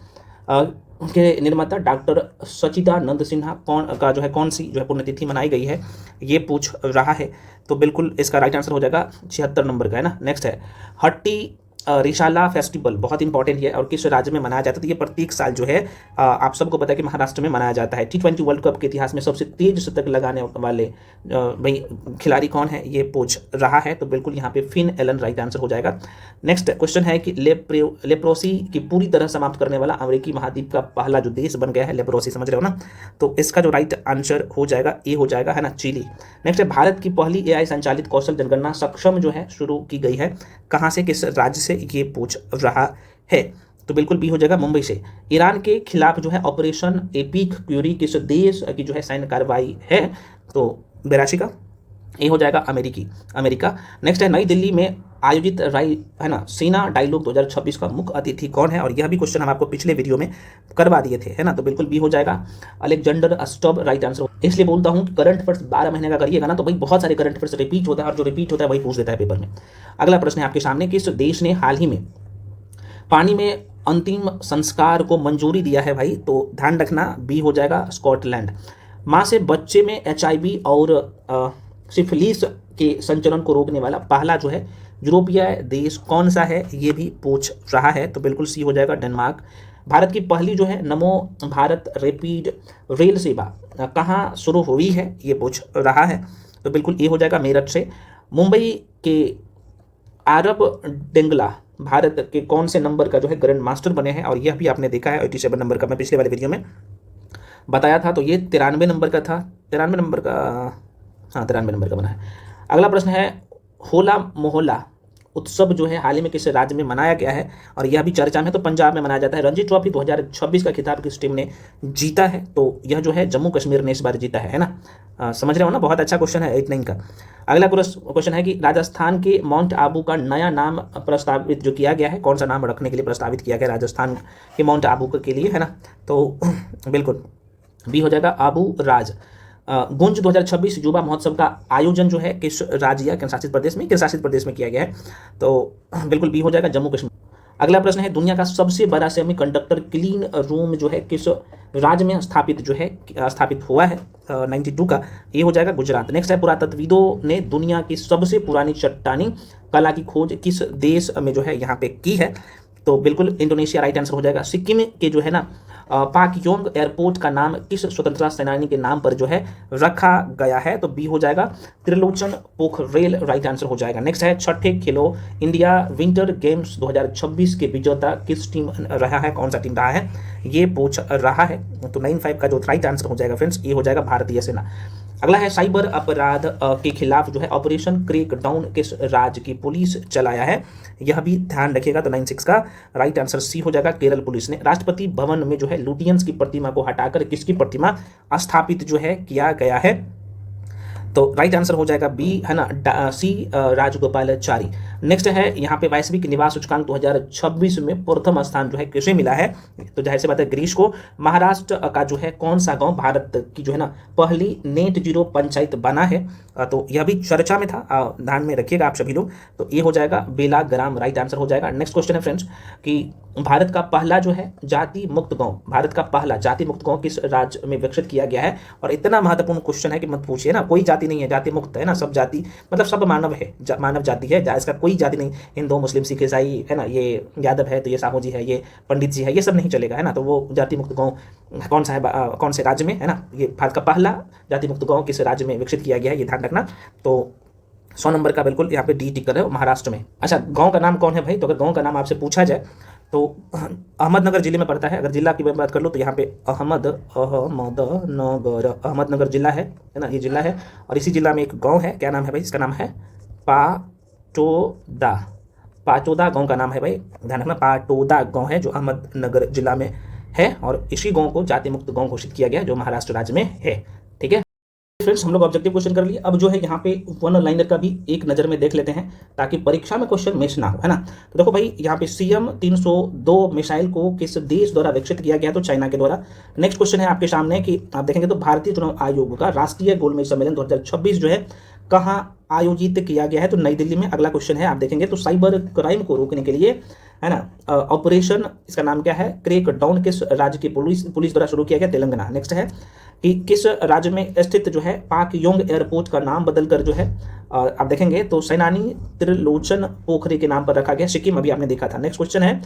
के निर्माता डॉक्टर सच्चिदानंद सिन्हा का जो है कौन सी जो है पुण्यतिथि मनाई गई है, ये पूछ रहा है। तो बिल्कुल इसका राइट आंसर हो जाएगा 76 नंबर का, है ना। नेक्स्ट है, हट्टी रिशाला फेस्टिवल बहुत इंपॉर्टेंट है और किस राज्य में मनाया जाता है? तो ये प्रत्येक साल जो है आप सबको पता है कि महाराष्ट्र में मनाया जाता है। T20 वर्ल्ड कप के इतिहास में सबसे तेज शतक लगाने वाले भाई खिलाड़ी कौन है, ये पूछ रहा है। तो बिल्कुल यहाँ पे फिन एलन राइट आंसर हो जाएगा। नेक्स्ट क्वेश्चन है कि लेप्रोसी की पूरी तरह समाप्त करने वाला अमेरिकी महाद्वीप का पहला जो देश बन गया है, लेप्रोसी समझ रहे हो ना, तो इसका जो राइट आंसर हो जाएगा ए हो जाएगा, है ना, चिली। नेक्स्ट है, भारत की पहली AI संचालित कौशल जनगणना सक्षम जो है शुरू की गई है, कहाँ से, किस राज्य से, ये पूछ रहा है। तो बिल्कुल बी हो जाएगा, मुंबई से। ईरान के खिलाफ जो है ऑपरेशन एपिक क्यूरी किस देश की जो है सैन्य कार्रवाई है? तो 82 का ये हो जाएगा, अमेरिका। नेक्स्ट है, नई दिल्ली में आयोजित है ना सेना डायलॉग 2026 का मुख्य अतिथि कौन है? और यह भी क्वेश्चन हम आपको पिछले वीडियो में करवा दिए थे, है ना। तो बिल्कुल बी हो जाएगा, अलेक्जेंडर स्टब राइट आंसर। इसलिए बोलता हूँ करंट अफेयर्स 12 महीने का करिएगा ना, तो भाई बहुत सारे करंट अफेयर्स रिपीट होता है, और जो रिपीट होता है वही पूछ देता है पेपर में। अगला प्रश्न है आपके सामने, किस देश ने हाल ही में पानी में अंतिम संस्कार को मंजूरी दिया है भाई? तो ध्यान रखना, बी हो जाएगा, स्कॉटलैंड। माँ से बच्चे में HIV और सिफिलिस के संचरण को रोकने वाला पहला जो है यूरोपीय देश कौन सा है, ये भी पूछ रहा है। तो बिल्कुल सी हो जाएगा, डेनमार्क। भारत की पहली जो है नमो भारत रैपिड रेल सेवा कहाँ शुरू हुई है, ये पूछ रहा है। तो बिल्कुल ये हो जाएगा, मेरठ से। मुंबई के आरब डेंगला भारत के कौन से नंबर का जो है ग्रैंड मास्टर बने हैं? और यह भी आपने देखा है 87 नंबर का, मैं पिछले वाले वीडियो में बताया था। तो ये 93 नंबर का था, 93 नंबर का, हाँ 93 नंबर का बना है। अगला प्रश्न है, होला मोहल्ला उत्सव जो है हाल ही में किस राज्य में मनाया गया है? और यह भी चर्चा में, तो पंजाब में मनाया जाता है। रणजी ट्रॉफी 2026 का खिताब किस टीम ने जीता है? तो यह जो है जम्मू कश्मीर ने इस बार जीता है ना। समझ रहे हो ना, बहुत अच्छा क्वेश्चन है 89 का। अगला क्वेश्चन है कि राजस्थान के माउंट आबू का नया नाम प्रस्तावित जो किया गया है, कौन सा नाम रखने के लिए प्रस्तावित किया गया राजस्थान के माउंट आबू के लिए, है ना। तो बिल्कुल बी हो जाएगा, आबू राज। गुंज 2026 युवा महोत्सव का आयोजन जो है किस राज्य या केंद्रशासित प्रदेश में किया गया है? तो बिल्कुल बी हो जाएगा, जम्मू कश्मीर। अगला प्रश्न है, दुनिया का सबसे बड़ा सेमीकंडक्टर क्लीन रूम जो है किस राज्य में स्थापित हुआ है? 92 का ये हो जाएगा, गुजरात। नेक्स्ट है, पुरातत्वविदों ने दुनिया की सबसे पुरानी चट्टानी कला की खोज किस देश में जो है यहाँ पे की है? तो बिल्कुल इंडोनेशिया राइट आंसर हो जाएगा। सिक्किम के जो है ना पाकयोंग एयरपोर्ट का नाम किस स्वतंत्रता सेनानी के नाम पर जो है रखा गया है? तो बी हो जाएगा, त्रिलोचन पोखरेल राइट आंसर हो जाएगा। नेक्स्ट है, छठे खेलो इंडिया विंटर गेम्स 2026 के विजेता किस टीम रहा है, कौन सा टीम रहा है, ये पूछ रहा है। तो 95 का जो राइट आंसर हो जाएगा फ्रेंड्स, ये हो जाएगा भारतीय सेना। अगला है साइबर अपराध के खिलाफ जो है ऑपरेशन क्रैक डाउन किस राज्य की पुलिस चलाया है, यह भी ध्यान रखिएगा। तो 96 का राइट आंसर सी हो जाएगा, केरल पुलिस ने। राष्ट्रपति भवन में जो है लुटियंस की प्रतिमा को हटाकर किसकी प्रतिमा स्थापित जो है किया गया है, तो राइट आंसर हो जाएगा बी, है ना, सी राजगोपालाचारी। नेक्स्ट है यहाँ पे वैश्विक निवास सूचकांक 2026 में प्रथम स्थान जो है किसे मिला है, तो जाहिर सी बात है ग्रीस को। महाराष्ट्र का जो है कौन सा गांव भारत की जो है ना पहली नेट जीरो पंचायत बना है, तो यह भी चर्चा में था, ध्यान में रखिएगा आप सभी लोग। तो ये हो जाएगा बेलाग्राम, राइट आंसर हो जाएगा। नेक्स्ट क्वेश्चन है फ्रेंड्स कि भारत का पहला जो है जाति मुक्त गांव, भारत का पहला जाति मुक्त गांव किस राज्य में विकसित किया गया है, और इतना महत्वपूर्ण क्वेश्चन है कि मत पूछिए ना, कोई जाति नहीं है जाति मुक्त, है ना, सब जाति मतलब सब मानव है, मानव जाति है, इसका कोई जाति नहीं, हिंदू मुस्लिम सिख ईसाई, है ना, ये यादव है तो ये साहू जी है, ये पंडित जी है, ये सब नहीं चलेगा, है ना। तो वो जाति मुक्त गांव कौन सा है, कौन से राज्य में, है ना, ये भारत का पहला जाति मुक्त गांव किस राज्य में विकसित किया गया है, ये ध्यान रखना। तो 100 नंबर का बिल्कुल यहाँ पे डी टिक कर रहे हो, महाराष्ट्र में। अच्छा, गांव का नाम कौन है भाई, तो अगर गांव का नाम आपसे पूछा जाए तो अहमदनगर जिले में पड़ता है। अगर जिला की मैं बात कर लूँ तो यहाँ पे अहमदनगर जिला है ना, ये जिला है। और इसी जिला में एक गांव है, क्या नाम है भाई, इसका नाम है पाटोदा। पाटोदा गांव का नाम है भाई, ध्यान रखना, पाटोदा गांव है जो अहमदनगर जिला में है, और इसी गांव को जाति मुक्त गांव घोषित किया गया जो महाराष्ट्र राज्य में है। ठीक है फ्रेंड्स, हम लोग ऑब्जेक्टिव क्वेश्चन कर लिए। अब जो है यहाँ पे वन लाइनर का भी एक नज़र में देख लेते हैं ताकि परीक्षा में क्वेश्चन मिस ना हो, है ना। तो देखो भाई, यहाँ पे CM-302 मिसाइल को किस देश द्वारा विकसित किया गया, तो चाइना के द्वारा। नेक्स्ट क्वेश्चन है आपके सामने कि आप देखेंगे तो भारतीय चुनाव आयोग का राष्ट्रीय गोलमेज सम्मेलन 2026 जो है कहाँ आयोजित किया गया है, तो नई दिल्ली में। अगला क्वेश्चन है आप देखेंगे तो साइबर क्राइम को रोकने के लिए, है ना, ऑपरेशन, इसका नाम क्या है, क्रैक डाउन किस राज्य की पुलिस द्वारा शुरू किया गया, तेलंगाना। नेक्स्ट है कि किस राज्य में स्थित जो है पाक योंग एयरपोर्ट का नाम बदलकर जो है आप देखेंगे तो सेनानी त्रिलोचन पोखरे के नाम पर रखा गया, सिक्किम, अभी आपने देखा था। नेक्स्ट क्वेश्चन है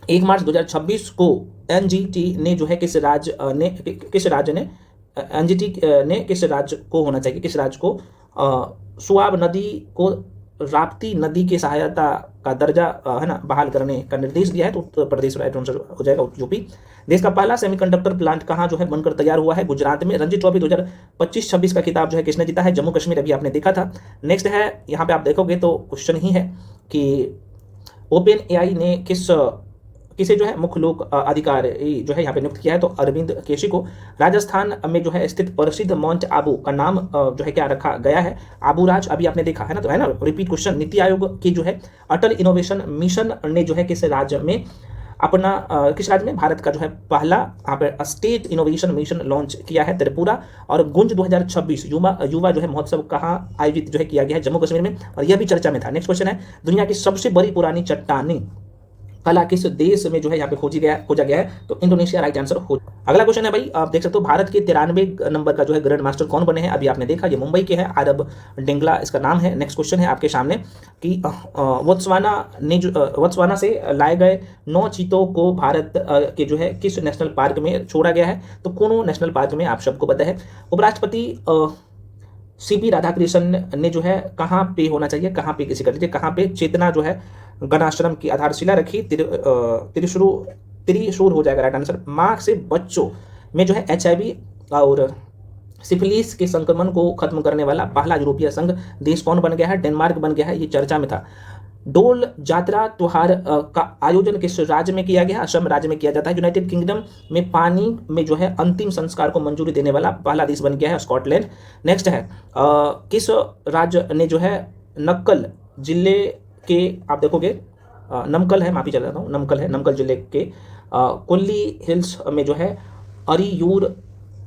1 मार्च 2026 को NGT ने जो है किस राज्य ने NGT ने किस राज्य को होना चाहिए, किस राज्य को सुआब नदी को राप्ती नदी की सहायता का दर्जा, है ना, बहाल करने का निर्देश दिया है, तो उत्तर प्रदेश राइट आंसर हो जाएगा, यूपी। देश का पहला सेमीकंडक्टर प्लांट कहाँ जो है बनकर तैयार हुआ है, गुजरात में। रणजी ट्रॉफी 2025-26 का खिताब जो है किसने जीता है, जम्मू कश्मीर, अभी आपने देखा था। नेक्स्ट है यहाँ पे आप देखोगे तो क्वेश्चन ही है कि OpenAI ने किसे जो है मुख्य लोक अधिकारी जो है यहाँ पे नियुक्त किया है, तो अरविंद केशी को। राजस्थान में जो है स्थित प्रसिद्ध माउंट आबू का नाम जो है क्या रखा गया है, आबू राज, अभी आपने देखा है ना, तो है ना, रिपीट क्वेश्चन। नीति आयोग की जो है अटल इनोवेशन मिशन ने जो है किस राज्य में किस राज्य में भारत का जो है पहला यहाँ पे स्टेट इनोवेशन मिशन लॉन्च किया है, त्रिपुरा। और गुंज 2026 युवा जो है महोत्सव कहाँ आयोजित जो है किया गया है, जम्मू कश्मीर में, और यह भी चर्चा में था। नेक्स्ट क्वेश्चन है दुनिया की सबसे बड़ी पुरानी चट्टानी कला किस देश में जो है यहाँ पे खोजा गया है, तो इंडोनेशिया राइट आंसर हो। अगला क्वेश्चन है भाई, आप देख सकते हो भारत के 93 नंबर का जो है ग्रैंड मास्टर कौन बने हैं, अभी आपने देखा, ये मुंबई के हैं, आरब डिंगला इसका नाम है। नेक्स्ट क्वेश्चन है आपके सामने कि बोत्सवाना से लाए गए 9 चीतों को भारत के जो है किस नेशनल पार्क में छोड़ा गया है, तो कोनो नेशनल पार्क में, आप सबको पता है। उपराष्ट्रपति CP राधाकृष्णन ने जो है कहाँ पे होना चाहिए, कहाँ पे किसी कर लीजिए, कहाँ पे चेतना जो है गणाश्रम की आधारशिला रखी, त्रिशूर हो जाएगा राइट आंसर। माँ से बच्चों में जो है HIV और सिफिलिस के संक्रमण को खत्म करने वाला पहला यूरोपीय संघ देश कौन बन गया है, डेनमार्क बन गया है, ये चर्चा में था। डोल जात्रा त्योहार का आयोजन किस राज्य में किया गया, असम राज्य में किया जाता है। यूनाइटेड किंगडम में पानी में जो है अंतिम संस्कार को मंजूरी देने वाला पहला देश बन गया है, स्कॉटलैंड। नेक्स्ट है किस राज्य ने जो है नक्कल जिले के, आप देखोगे नमकल है, माफी चला जाता हूँ, नमकल है, नमकल जिले के कोल्ली हिल्स में जो है अरियूर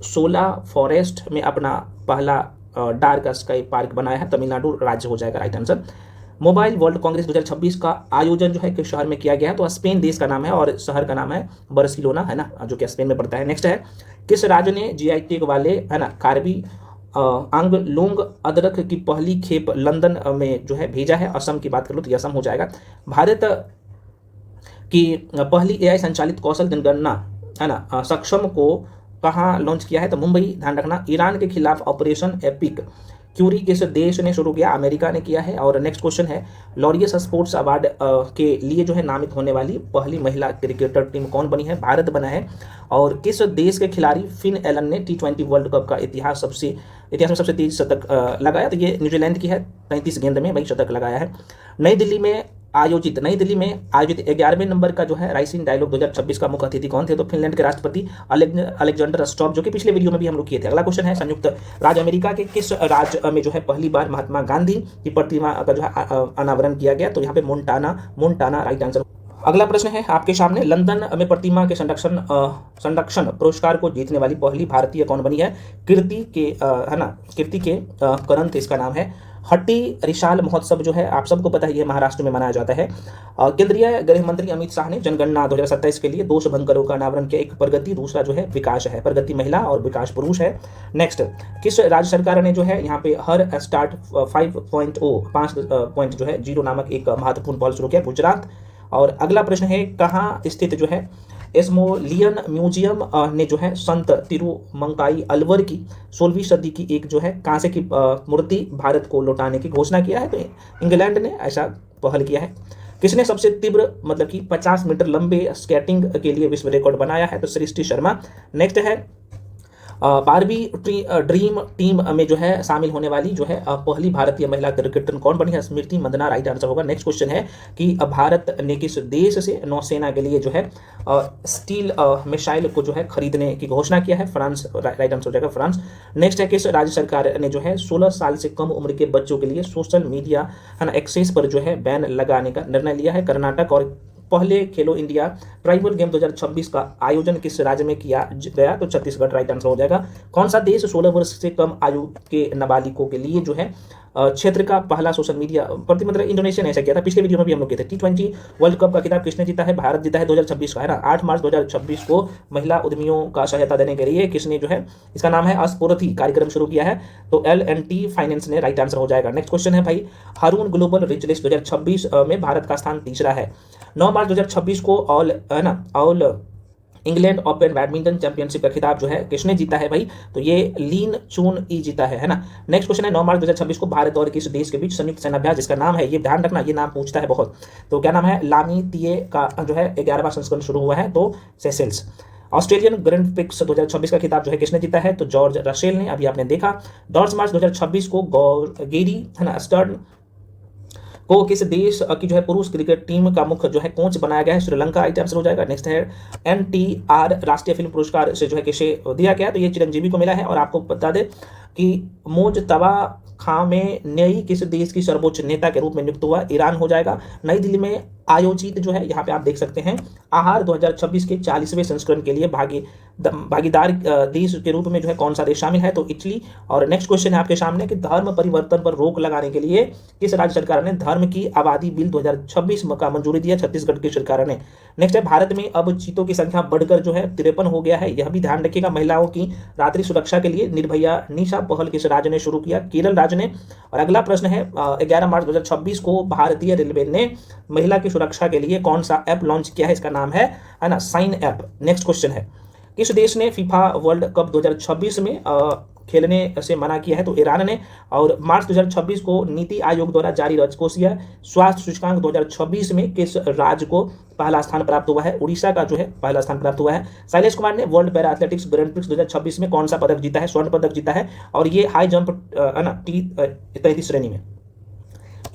सोला फॉरेस्ट में अपना पहला डार्क स्काई पार्क बनाया है, तमिलनाडु राज्य हो जाएगा right answer. Mobile world Congress 2026 का आयोजन जो है किस शहर में किया गया है, तो स्पेन देश का नाम है और शहर का नाम है बार्सिलोना, है ना, जो कि स्पेन में पड़ता है। नेक्स्ट है किस राज्य ने GI टैग वाले, है ना, कार्बी आंगलोंग अदरक की पहली खेप लंदन में जो है भेजा है, असम की बात कर लो तो असम हो जाएगा। भारत की पहली AI संचालित कौशल जनगणना, है ना, सक्षम को कहाँ लॉन्च किया है, तो मुंबई, ध्यान रखना। ईरान के खिलाफ ऑपरेशन एपिक क्यूरी किस देश ने शुरू किया? अमेरिका ने किया है। और नेक्स्ट क्वेश्चन है, लॉरियस स्पोर्ट्स अवार्ड के लिए जो है नामित होने वाली पहली महिला क्रिकेटर टीम कौन बनी है? भारत बना है। और किस देश के खिलाड़ी फिन एलन ने T20 वर्ल्ड कप का इतिहास में सबसे तेज शतक लगाया? तो ये न्यूजीलैंड की है, 33 गेंद में वही शतक लगाया है। नई दिल्ली में आयोजित 11वें नंबर का जो है राइजिंग डायलॉग 2026 का मुख्य अतिथि कौन थे? तो फिनलैंड के राष्ट्रपति अलेक्जेंडर स्टॉप, जो कि पिछले वीडियो में भी हम लोग किए थे। अगला क्वेश्चन है, संयुक्त राज्य अमेरिका के किस राज्य में जो है पहली बार महात्मा गांधी की प्रतिमा का जो है अनावरण किया गया? तो यहाँ पे मोन्टाना राइट आंसर। अगला प्रश्न है आपके सामने, लंदन में प्रतिमा के संरक्षण पुरस्कार को जीतने वाली पहली भारतीय कौन बनी है? कीर्ति के करंत इसका नाम है। हट्टी रिशाल महोत्सव जो है आप सबको पता है, ये महाराष्ट्र में मनाया जाता है। केंद्रीय गृह मंत्री अमित शाह ने जनगणना 2027 के लिए 2 शुभंकरों का अनावरण किया। एक प्रगति, दूसरा जो है विकास है। प्रगति महिला और विकास पुरुष है। नेक्स्ट, किस राज्य सरकार ने जो है यहाँ पे हर स्टार्ट 5 जो है 0 नामक एक महत्वपूर्ण पहल शुरू किया? गुजरात। और अगला प्रश्न है, कहाँ स्थित जो है एस्मोलियन म्यूजियम ने जो है संत तिरुमंकाई अलवर की 16वीं सदी की एक जो है कांसे की मूर्ति भारत को लौटाने की घोषणा किया है? तो इंग्लैंड ने ऐसा पहल किया है। किसने सबसे तीव्र मतलब कि 50 मीटर लंबे स्केटिंग के लिए विश्व रिकॉर्ड बनाया है? तो सृष्टि शर्मा। नेक्स्ट है, बारहवीं ड्रीम टीम में जो है शामिल होने वाली जो है पहली भारतीय महिला क्रिकेटर कौन बनी है? स्मृति मंदना राइट आंसर होगा। नेक्स्ट क्वेश्चन है कि भारत ने किस देश से नौसेना के लिए जो है स्टील मिसाइल को जो है खरीदने की घोषणा किया है? फ्रांस राइट आंसर हो जाएगा, फ्रांस। नेक्स्ट है, किस राज्य सरकार ने जो है 16 साल से कम उम्र के बच्चों के लिए सोशल मीडिया एक्सेस पर जो है बैन लगाने का निर्णय लिया है? कर्नाटक। और पहले खेलो इंडिया ट्राइबल गेम 2026 का आयोजन किस राज्य में किया गया? तो छत्तीसगढ़ राइट आंसर हो जाएगा। कौन सा देश 16 वर्ष से कम आयु के नाबालिगों के लिए जो है क्षेत्र का पहला सोशल मीडिया प्रतिबंध? इंडोनेशिया ने ऐसा किया था। पिछले वीडियो में भी हम लोग किए थे। T20 वर्ल्ड कप का खिताब किसने जीता है? भारत जीता है 2026 का, है ना। 8 मार्च 2026 को महिला उद्यमियों का सहायता देने के लिए किसने जो है इसका नाम है अस्फूर्ति कार्यक्रम शुरू किया है? तो L&T फाइनेंस ने राइट आंसर हो जाएगा। नेक्स्ट क्वेश्चन है भाई, हारून ग्लोबल रिच लिस्ट 2026 में भारत का स्थान तीसरा है। 9 मार्च 2026 को all England open badminton championship का खिताब जो है किसने जीता है भाई? तो ये लीन चून ई जीता है ना। नेक्स्ट क्वेश्चन है, 9 मार्च 2026 को भारत और किस देश के बीच संयुक्त सेनाभ्यास, जिसका नाम है, ये ध्यान रखना, ये नाम पूछता है बहुत, तो क्या नाम है? लामी तिये का जो है 11वां संस्करण शुरू हुआ है, तो सेशेल्स। ऑस्ट्रेलियन ग्रैंड प्रिक्स 2026 का खिताब जो है किसने जीता है? तो जॉर्ज रसेल ने, अभी आपने देखा। 10 मार्च 2026 को गेरी स्टर्न को किस देश की जो है पुरुष क्रिकेट टीम का मुख्य जो है कोच बनाया गया है? श्रीलंका राइट आंसर हो जाएगा। नेक्स्ट है, NTR राष्ट्रीय फिल्म पुरस्कार से जो है किसे दिया गया? तो ये चिरंजीवी को मिला है। और आपको बता दें कि मोजतबा खामेनेई किस देश की सर्वोच्च नेता के रूप में नियुक्त हुआ? ईरान हो जाएगा। नई दिल्ली में आयोजित जो है यहाँ पे आप देख सकते हैं आहार 2026 के 40वें संस्करण के लिए भागीदार देश के रूप में जो है कौन सा देश शामिल है? तो इटली। और नेक्स्ट क्वेश्चन है आपके सामने कि धर्म परिवर्तन पर रोक लगाने के लिए किस राज्य सरकार ने धर्म की आबादी बिल 2026 का मंजूरी दिया? छत्तीसगढ़ की सरकार ने। नेक्स्ट है, भारत में अब चीतों की संख्या बढ़कर जो है 53 हो गया है, यह भी ध्यान रखिएगा। महिलाओं की रात्रि सुरक्षा के लिए निर्भया निशा पहल किस राज्य ने शुरू किया? केरल राज्य ने। और अगला प्रश्न है, 11 मार्च 2026 को भारतीय रेलवे ने महिला की सुरक्षा के लिए कौन सा ऐप लॉन्च किया है? इसका नाम है ना साइन ऐप। नेक्स्ट क्वेश्चन है, किस देश ने फीफा वर्ल्ड कप 2026 में खेलने से मना किया है? तो ईरान ने। और मार्च 2026 को नीति आयोग द्वारा जारी राजकोषीय स्वास्थ्य सूचकांक 2026 में किस राज्य को पहला स्थान प्राप्त हुआ है? उड़ीसा का जो है पहला स्थान प्राप्त हुआ है। शैलेश कुमार ने world para athletics grand prix 2026 में कौन सा पदक जीता है? स्वर्ण पदक जीता है। और ये हाई जंप T33 श्रेणी में।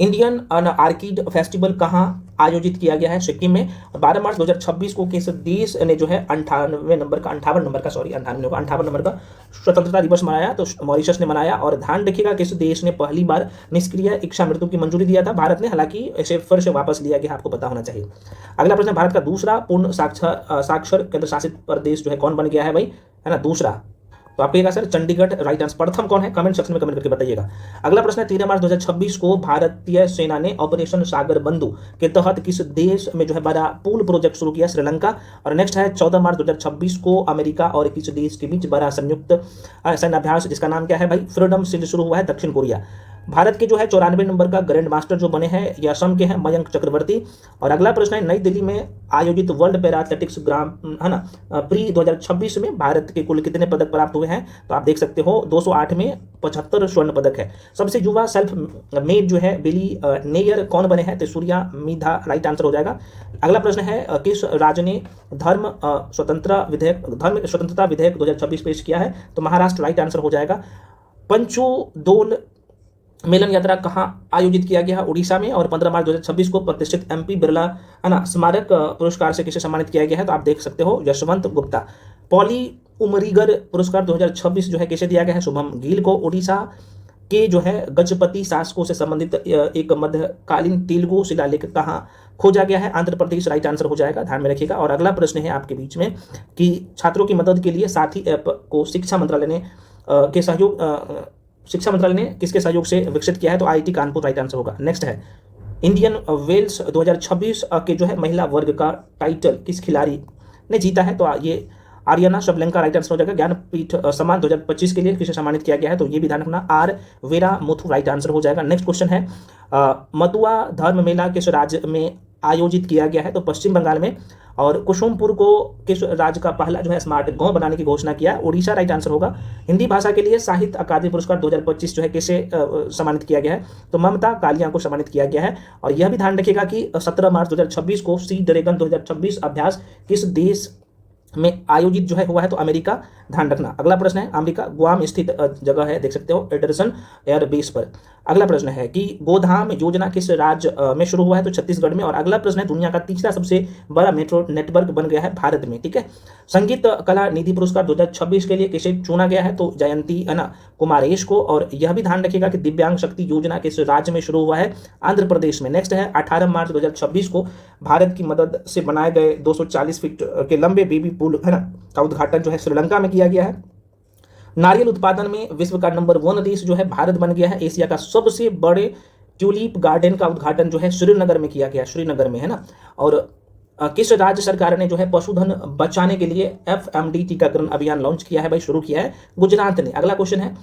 इंडियन आर्किड फेस्टिवल कहाँ आयोजित किया गया है? सिक्किम में। 12 मार्च 2026 को किस देश ने जो है 58 नंबर का स्वतंत्रता दिवस मनाया? तो मॉरिशस ने मनाया। और ध्यान रखिएगा किस देश ने पहली बार निष्क्रिय इच्छा मृत्यु की मंजूरी दिया था? भारत ने, हालांकि इसे फिर से वापस लिया गया, आपको पता होना चाहिए। अगला प्रश्न, भारत का दूसरा पूर्ण साक्षर केंद्र शासित प्रदेश जो है कौन बन गया है भाई? है ना, दूसरा। तो आप कहिएगा सर चंडीगढ़ राइट आंसर। प्रथम कौन है? कमेंट सेक्शन में कमेंट करके बताइएगा। अगला प्रश्न है, 13 मार्च 2026 को भारतीय सेना ने ऑपरेशन सागर बंधु के तहत किस देश में जो है बड़ा पूल प्रोजेक्ट शुरू किया? श्रीलंका। और नेक्स्ट है, 14 मार्च 2026 को अमेरिका और किस देश के बीच बड़ा संयुक्त सैन्य अभ्यास, जिसका नाम क्या है भाई? फ्रीडम शील्ड शुरू हुआ है? दक्षिण कोरिया। भारत के जो है 94 नंबर का ग्रैंड मास्टर जो बने हैं ये असम के हैं मयंक चक्रवर्ती। और अगला प्रश्न है, नई दिल्ली में आयोजित वर्ल्ड पैरा एथलेटिक्स ग्राम है ना प्री 2026 में भारत के कुल कितने पदक प्राप्त हुए हैं? तो आप देख सकते हो 208 में 75 स्वर्ण पदक है। सबसे युवा सेल्फ मेड जो है बिली नेयर कौन बने हैं? तो सूर्या मिधा राइट आंसर हो जाएगा। अगला प्रश्न है, किस राज्य ने धर्म स्वतंत्रता विधेयक 2026 पेश किया है? तो महाराष्ट्र राइट आंसर हो जाएगा। पंचोदोल मेलन यात्रा कहाँ आयोजित किया गया? उड़ीसा में। और 15 मार्च 2026 को प्रतिष्ठित एमपी बिरला है ना स्मारक पुरस्कार से किसे सम्मानित किया गया है? तो आप देख सकते हो यशवंत गुप्ता। पॉली उमरीगर पुरस्कार 2026 जो है किसे दिया गया है? शुभम गिल को। उड़ीसा के जो है गजपति शासकों से संबंधित एक मध्यकालीन तेलुगु शिलालेख कहाँ खोजा गया है? आंध्र प्रदेश राइट आंसर हो जाएगा, ध्यान में रखिएगा। और अगला प्रश्न है आपके बीच में कि छात्रों की मदद के लिए साथी ऐप को शिक्षा मंत्रालय ने किसके सहयोग से विकसित किया है? तो आईआईटी कानपुर राइट आंसर होगा। नेक्स्ट है, इंडियन वेल्स 2026 के जो है महिला वर्ग का टाइटल किस खिलाड़ी ने जीता है? तो ये आर्यना शबलेंका राइट आंसर हो जाएगा। ज्ञानपीठ सम्मान 2025 के लिए किसे सम्मानित किया गया है? तो ये भी ध्यान रखना, R Veera Muthu right answer हो जाएगा। नेक्स्ट क्वेश्चन है, मतुआ धर्म मेला किस राज्य में आयोजित किया गया है? तो पश्चिम बंगाल में। और कुसुमपुर को किस राज्य का पहला जो है स्मार्ट गांव बनाने की घोषणा किया? उड़ीसा राइट आंसर होगा। हिंदी भाषा के लिए साहित्य अकादमी पुरस्कार 2025 जो है किसे सम्मानित किया गया है? तो ममता कालिया को सम्मानित किया गया है। और यह भी ध्यान रखिएगा कि 17 मार्च 2026 को सी ड्रैगन 2026 अभ्यास किस देश में आयोजित जो है हुआ है? तो अमेरिका, ध्यान रखना। अगला प्रश्न है, अमेरिका गुआम स्थित जगह है, देख सकते हो एंडरसन एयरबेस पर। अगला प्रश्न है कि गोधाम योजना किस राज्य में शुरू हुआ है? तो छत्तीसगढ़ में। और अगला प्रश्न है, दुनिया का तीसरा सबसे बड़ा मेट्रो नेटवर्क बन गया है भारत में, ठीक है। संगीत कला निधि पुरस्कार 2026 के लिए किसे चुना गया है? तो जयंती कुमारेश को। और यह भी ध्यान रखिएगा कि दिव्यांग शक्ति योजना किस राज्य में शुरू हुआ है? आंध्र प्रदेश में। नेक्स्ट है, 18 मार्च 2026 को भारत की मदद से बनाए गए 240 फीट के लंबे बेबी पुल है ना का उद्घाटन जो है श्रीलंका में किया गया है। नारियल उत्पादन में विश्व का नंबर 1 देश जो है भारत बन गया है। एशिया का सबसे बड़े ट्यूलिप गार्डन का उद्घाटन जो है श्रीनगर में किया गया, श्रीनगर में है ना। और किस राज्य सरकार ने जो है पशुधन बचाने के लिए FMD टीकाकरण अभियान लॉन्च किया है? भाई शुरू किया है गुजरात ने। अगला क्वेश्चन है,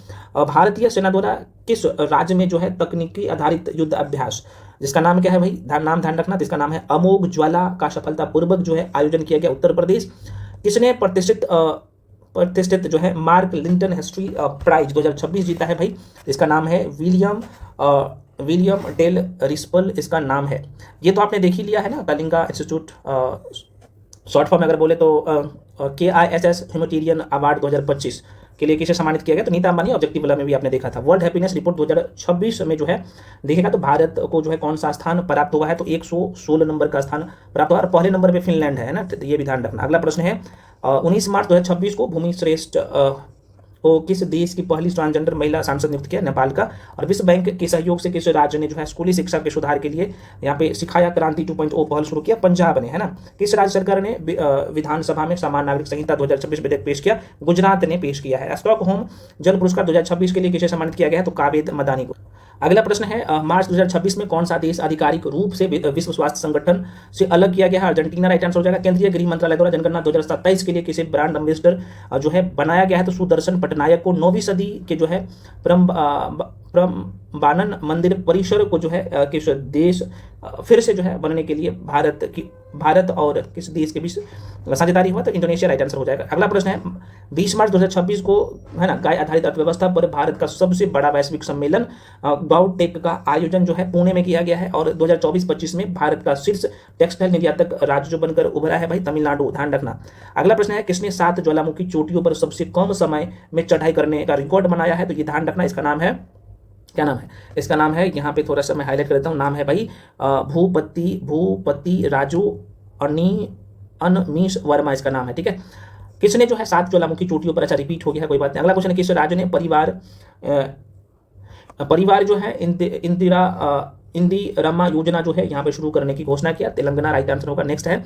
भारतीय सेना द्वारा किस राज्य में जो है तकनीकी आधारित युद्ध अभ्यास जिसका नाम क्या है भाई? नाम ध्यान रखना, जिसका नाम है अमोघ ज्वाला का सफलतापूर्वक जो है आयोजन किया गया उत्तर प्रदेश। किसने प्रतिष्ठित जो है मार्क लिंटन हिस्ट्री प्राइज 2026 जीता है भाई? इसका नाम है विलियम डेल रिस्पल इसका नाम है। ये तो आपने देख ही लिया है ना, कलिंगा इंस्टीट्यूट शॉर्ट फॉर्म में अगर बोले तो KISS ह्यूमैनिटेरियन अवार्ड 2025 के लिए किसे सम्मानित किया गया? तो नीता अंबानी ऑब्जेक्टिव वाला में भी आपने देखा था। वर्ल्ड हैप्पीनेस रिपोर्ट 2026 में जो है देखिएगा तो भारत को जो है कौन सा स्थान प्राप्त हुआ है? तो 116 नंबर का स्थान प्राप्त हुआ और पहले नंबर पे फिनलैंड है ना, तो ये भी ध्यान रखना। अगला प्रश्न है, 19 मार्च 2026 को भूमि श्रेष्ठ को किस देश की पहली ट्रांसजेंडर महिला सांसद नियुक्त किया? नेपाल का। और विश्व बैंक के सहयोग से किस राज्य ने जो है स्कूली शिक्षा के सुधार के लिए यहाँ पे सिखाया क्रांति 2.0 पहल शुरू किया? पंजाब ने, है ना। किस राज्य सरकार ने विधानसभा में समान नागरिक संहिता 2026 विधेयक पेश किया? गुजरात ने पेश किया है। स्टॉकहोम जल पुरस्कार 2026 के लिए किसे सम्मानित किया गया है? तो कावेद मदानी को। अगला प्रश्न है, मार्च 2026 में कौन सा देश आधिकारिक रूप से विश्व स्वास्थ्य संगठन से अलग किया गया है? अर्जेंटीना राइट आंसर हो जाएगा। केंद्रीय गृह मंत्रालय द्वारा जनगणना 2027 के लिए किसे ब्रांड एम्बेसडर जो है बनाया गया है? तो सुदर्शन पटनायक को। 9वीं सदी के जो है प्रम्बानन मंदिर परिसर को जो है किस देश फिर से जो है बनने के लिए भारत और किस देश के बीच साझेदारी हुआ? तो इंडोनेशिया राइट आंसर हो जाएगा। अगला प्रश्न है, 20 मार्च 2026 को है ना गाय आधारित अर्थव्यवस्था पर भारत का सबसे बड़ा वैश्विक सम्मेलन गाउटेक का आयोजन जो है पुणे में किया गया है। और 2024-25 में भारत का शीर्ष टेक्सटाइल निर्यातक राज्य जो बनकर उभरा है भाई तमिलनाडु, ध्यान रखना। अगला प्रश्न है, किसने 7 ज्वालामुखी चोटियों पर सबसे कम समय में चढ़ाई करने का रिकॉर्ड बनाया है? तो ये ध्यान रखना, इसका नाम है, क्या नाम है इसका? नाम है, यहाँ पे थोड़ा सा मैं हाईलाइट कर देता हूँ, नाम है भाई भूपति राजू अनमीश वर्मा इसका नाम है, ठीक है। किसने जो है 7 ज्वालामुखी चोटियों पर, अच्छा रिपीट हो गया है, कोई बात नहीं। अगला क्वेश्चन है, किस राज्य ने परिवार जो है इंदिरा योजना जो है यहाँ पे शुरू करने की घोषणा किया? तेलंगाना राइट आंसर होगा। नेक्स्ट है,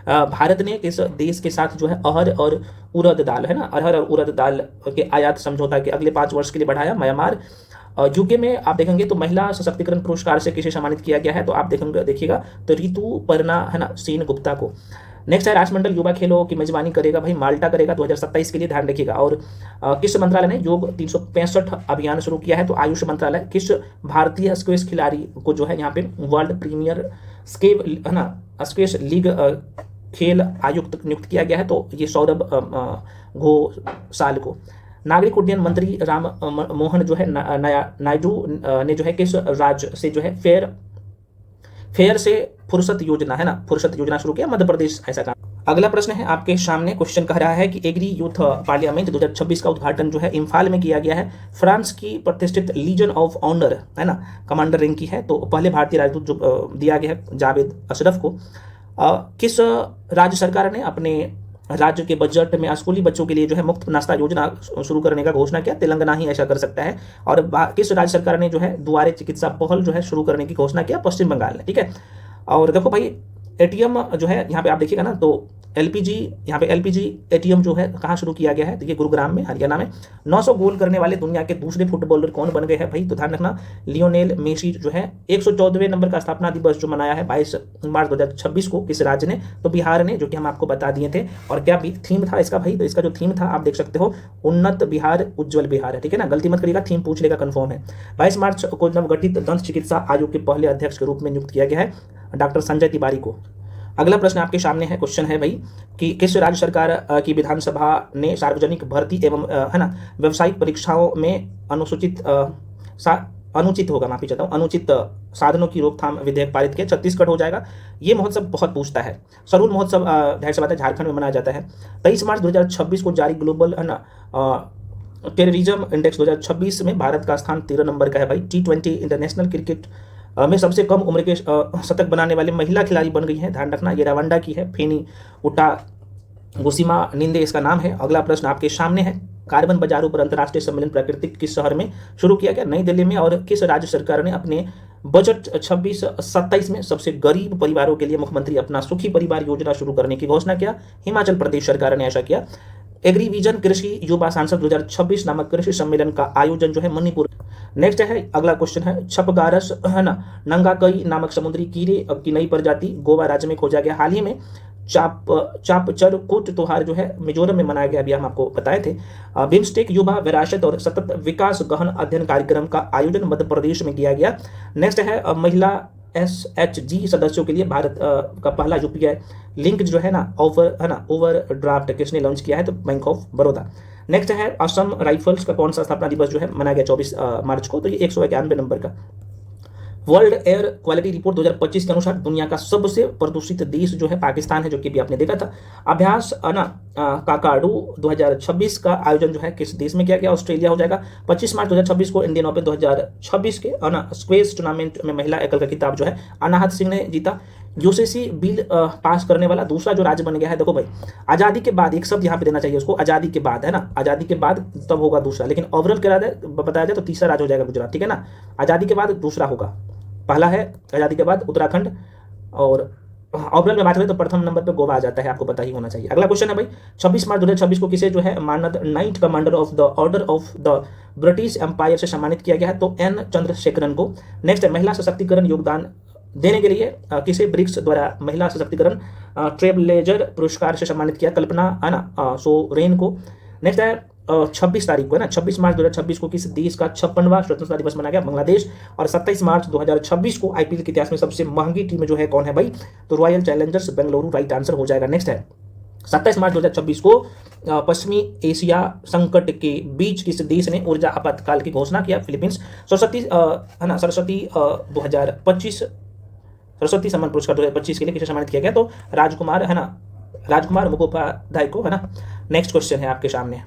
भारत ने किस देश के साथ जो है अरहर और उड़द दाल है ना, अरहर और उड़द दाल के आयात समझौता के अगले 5 वर्ष के लिए बढ़ाया? म्यांमार। यूके में आप देखेंगे तो महिला सशक्तिकरण पुरस्कार से किसे सम्मानित किया गया है? तो आप देखिएगा तो रितु पर्णा है ना सेन गुप्ता को। नेक्स्ट है राष्ट्रमंडल युवा खेलों की मेजबानी करेगा भाई माल्टा करेगा 2027 के लिए, ध्यान रखिएगा। और किस मंत्रालय ने योग 365 अभियान शुरू किया है? तो आयुष मंत्रालय। किस भारतीय स्क्वैश खिलाड़ी को जो है यहाँ पे वर्ल्ड प्रीमियर स्केव है ना स्क्वैश लीग खेल आयुक्त नियुक्त किया गया है? तो ये सौरभ घोषाल को। नागरिक उड्डयन मंत्री राम मोहन जो है नायडू ने जो है किस राज्य से जो है फेयर से फुर्सत योजना है ना फुर्सत योजना शुरू किया? मध्य प्रदेश ऐसा काम। अगला प्रश्न है आपके सामने, क्वेश्चन कह रहा है कि एग्री यूथ पार्लियामेंट 2026 का उद्घाटन जो है इम्फाल में किया गया है। फ्रांस की प्रतिष्ठित लीजन ऑफ ऑनर है ना कमांडर रैंक की है। तो पहले भारतीय राजदूत जो दिया गया है जावेद अशरफ को। किस राज्य सरकार ने अपने राज्य के बजट में स्कूली बच्चों के लिए जो है मुफ्त नाश्ता योजना शुरू करने का घोषणा किया? तेलंगाना ही ऐसा कर सकता है। और किस राज्य सरकार ने जो है दुआरे चिकित्सा पहल जो है शुरू करने की घोषणा किया? पश्चिम बंगाल ने, ठीक है। और देखो भाई एटीएम जो है यहाँ पे आप देखिएगा ना, तो एलपीजी यहाँ पे एलपीजी एटीएम जो है कहाँ शुरू किया गया है? तो ये गुरुग्राम में, हरियाणा में। 900 गोल करने वाले दुनिया के दूसरे फुटबॉलर कौन बन गए हैं भाई? तो ध्यान रखना लियोनेल मेसी जो है 114वें नंबर का स्थापना दिवस जो मनाया है 22 मार्च 2026 को, किस राज्य ने? तो बिहार ने, जो कि हम आपको बता दिए थे। और क्या भी थीम था इसका भाई? तो इसका जो थीम था आप देख सकते हो, उन्नत बिहार उज्जवल बिहार है, ठीक है ना। गलती मत करिएगा, थीम पूछ लेगा, कंफर्म है। 22 मार्च को नवगठित दंत चिकित्सा आयोग के पहले अध्यक्ष के रूप में नियुक्त किया गया है डॉक्टर संजय तिवारी को। अगला प्रश्न आपके सामने है, क्वेश्चन है भाई कि किस राज्य सरकार की विधानसभा ने सार्वजनिक भर्ती एवं है ना व्यावसायिक परीक्षाओं में अनुचित साधनों की रोकथाम विधेयक पारित किया? छत्तीसगढ़ हो जाएगा। ये महोत्सव बहुत पूछता है। सरूल महोत्सव जाहिर सी बात है झारखंड में मनाया जाता है। 23 मार्च 2026 को जारी ग्लोबल है ना टेररिज्म इंडेक्स 2026 में भारत का स्थान 13 नंबर का है भाई। T20 इंटरनेशनल क्रिकेट में सबसे कम उम्र के शतक बनाने वाले महिला खिलाड़ी बन गई हैं, ध्यान रखना। ये रवांडा की है, फेनी उटा गुसिमा निंदे इसका नाम है। अगला प्रश्न आपके सामने है, कार्बन बाजारों पर अंतर्राष्ट्रीय सम्मेलन प्राकृतिक किस शहर में शुरू किया गया? नई दिल्ली में। और किस राज्य सरकार ने अपने बजट 26-27 में सबसे गरीब परिवारों के लिए मुख्यमंत्री अपना सुखी परिवार योजना शुरू करने की घोषणा किया? हिमाचल प्रदेश सरकार ने ऐसा किया। एग्रीविजन कृषि युवा सांसद 2026 नामक कृषि सम्मेलन का आयोजन जो है मणिपुर। नेक्स्ट है अगला क्वेश्चन है, छपगारस है ना नंगाकई नामक समुद्री कीड़े की नई प्रजाति गोवा राज्य में खोजा गया। हाल ही में चापचरकूट त्योहार जो है मिजोरम में मनाया गया, अभी हम आपको बताए थे। बिम्स्टेक युवा विरासत और सतत विकास गहन अध्ययन कार्यक्रम का आयोजन मध्य प्रदेश में किया गया। नेक्स्ट है महिला SHG सदस्यों के लिए भारत का पहला UPI लिंक जो है ना ओवरड्राफ्ट किसने लॉन्च किया है? तो बैंक ऑफ बड़ौदा। नेक्स्ट है असम राइफल्स का कौन सा स्थापना दिवस जो है मनाया गया 24 मार्च को? तो ये 191 नंबर का। वर्ल्ड एयर क्वालिटी रिपोर्ट 2025 के अनुसार दुनिया का सबसे प्रदूषित देश जो है पाकिस्तान है, जो कि भी आपने देखा था। अभ्यास काकाडू 2026 का आयोजन जो है किस देश में किया गया? ऑस्ट्रेलिया हो जाएगा। 25 मार्च 2026 को इंडियन ओपन 2026 के स्क्वैश टूर्नामेंट में महिला एकल का खिताब जो है अनाहत सिंह ने जीता। यूसीसी बिल पास करने वाला दूसरा जो राज्य बन गया है, देखो भाई आज़ादी के बाद, एक शब्द यहाँ पे देना चाहिए उसको, आज़ादी के बाद है ना, आज़ादी के बाद तब होगा दूसरा, लेकिन ओवरऑल बताया जाए तो तीसरा राज्य हो जाएगा गुजरात, ठीक है ना। आज़ादी के बाद दूसरा होगा, पहला है आज़ादी के बाद उत्तराखंड, और ओवरऑल में बात करें तो प्रथम नंबर पे गोवा आ जाता है, आपको पता ही होना चाहिए। अगला क्वेश्चन है भाई 26 मार्च 2026 को किसे जो है मानद Knight Commander of the Order of the British Empire से सम्मानित किया गया है? तो N चंद्रशेखरन को। नेक्स्ट है महिला सशक्तिकरण योगदान देने के लिए किसे ब्रिक्स द्वारा महिला सशक्तिकरण ट्रेलब्लेजर पुरस्कार से सम्मानित किया? कल्पना है ना सोरेन को। नेक्स्ट है 26 तारीख को है ना 26 मार्च 2026 को किस देश का 56वां स्वतंत्रता दिवस मनाया गया? बांग्लादेश। और 27 मार्च 2026 को IPL के इतिहास में सबसे महंगी टीम जो है कौन है भाई? तो royal Challengers Bengaluru right answer हो जाएगा। नेक्स्ट है 27 मार्च 2026 को पश्चिमी एशिया संकट के बीच किस देश ने ऊर्जा आपातकाल की घोषणा किया? फिलीपींस। सरस्वती 2025 सरस्वती सम्मान पुरस्कार 2025 के लिए किसे सम्मानित किया गया? तो राजकुमार मुखोपाध्याय को है ना। नेक्स्ट क्वेश्चन है आपके सामने,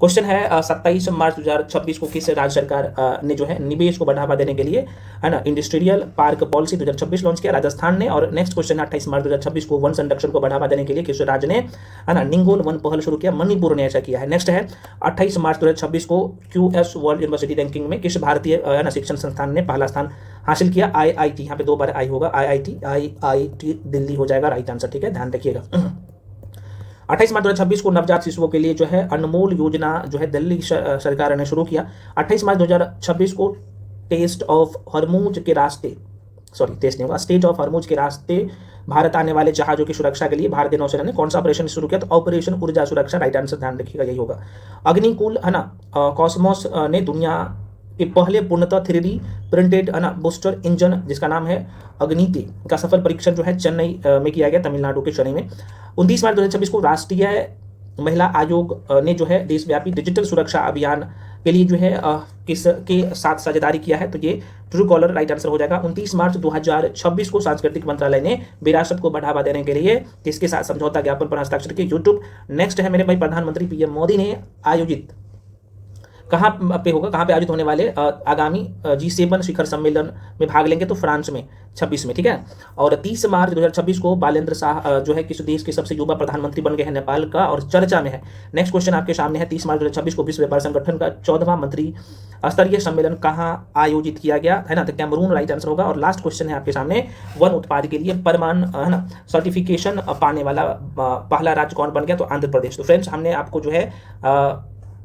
क्वेश्चन है 27 मार्च 2026 को किस राज्य सरकार ने जो है निवेश को बढ़ावा देने के लिए है ना इंडस्ट्रियल पार्क पॉलिसी 2026 लॉन्च किया? राजस्थान ने। और नेक्स्ट क्वेश्चन 28 मार्च 2026 को वन संरक्षण को बढ़ावा देने के लिए किस राज्य ने है ना निंगोल वन पहल शुरू किया? मणिपुर ने ऐसा किया है। नेक्स्ट है 28 मार्च 2026 को QS वर्ल्ड यूनिवर्सिटी रैंकिंग में किस भारतीय है ना शिक्षण संस्थान ने पहला स्थान हासिल किया? IIT, यहाँ पे 2 बार आई होगा, IIT दिल्ली हो जाएगा राइट आंसर, ठीक है, ध्यान रखिएगा। 28 मार्च 2026 को नवजात शिशुओं के लिए जो है अनमोल योजना जो है दिल्ली सरकार ने शुरू किया। 28 मार्च 2026 को टेस्ट ऑफ हरमुज के रास्ते सॉरी तेज नहीं होगा, स्ट्रेट ऑफ हॉर्मुज के रास्ते भारत आने वाले जहाजों की सुरक्षा के लिए भारतीय नौसेना ने कौन सा ऑपरेशन शुरू किया? तो ऑपरेशन ऊर्जा सुरक्षा, राइट आंसर ध्यान रखिएगा यही होगा। अग्निकुल है ना, कॉस्मोस ने दुनिया के पहले पूर्णतः 3D प्रिंटेड है ना बूस्टर इंजन जिसका नाम है अग्निति का सफल परीक्षण जो है चेन्नई में किया गया, तमिलनाडु के चेन्नई में। 29 मार्च 2026 को राष्ट्रीय महिला आयोग ने जो है देशव्यापी डिजिटल सुरक्षा अभियान के लिए जो है किसके साथ साझेदारी किया है? तो ये ट्रू कॉलर राइट आंसर हो जाएगा। 29 मार्च 2026 को सांस्कृतिक मंत्रालय ने विरासत को बढ़ावा देने के लिए किसके साथ समझौता ज्ञापन पर हस्ताक्षर किए? यूट्यूब। नेक्स्ट है मेरे भाई, प्रधानमंत्री पीएम मोदी ने आयोजित कहाँ पे होगा, कहाँ पे आयोजित होने वाले आगामी G7 शिखर सम्मेलन में भाग लेंगे? तो फ्रांस में 26 में, ठीक है। और 30 मार्च 2026 को बालेंद्र शाह जो है किस देश के सबसे युवा प्रधानमंत्री बन गए हैं? नेपाल का, और चर्चा में है। नेक्स्ट क्वेश्चन आपके सामने है, 30 मार्च 2026 को विश्व व्यापार संगठन का 14वां मंत्री स्तरीय सम्मेलन कहाँ आयोजित किया गया है ना? तो कैमरून राइट आंसर होगा। और लास्ट क्वेश्चन है आपके सामने, वन उत्पाद के लिए परमान है ना सर्टिफिकेशन पाने वाला पहला राज्य कौन बन गया? तो आंध्र प्रदेश। तो फ्रेंड्स हमने आपको जो है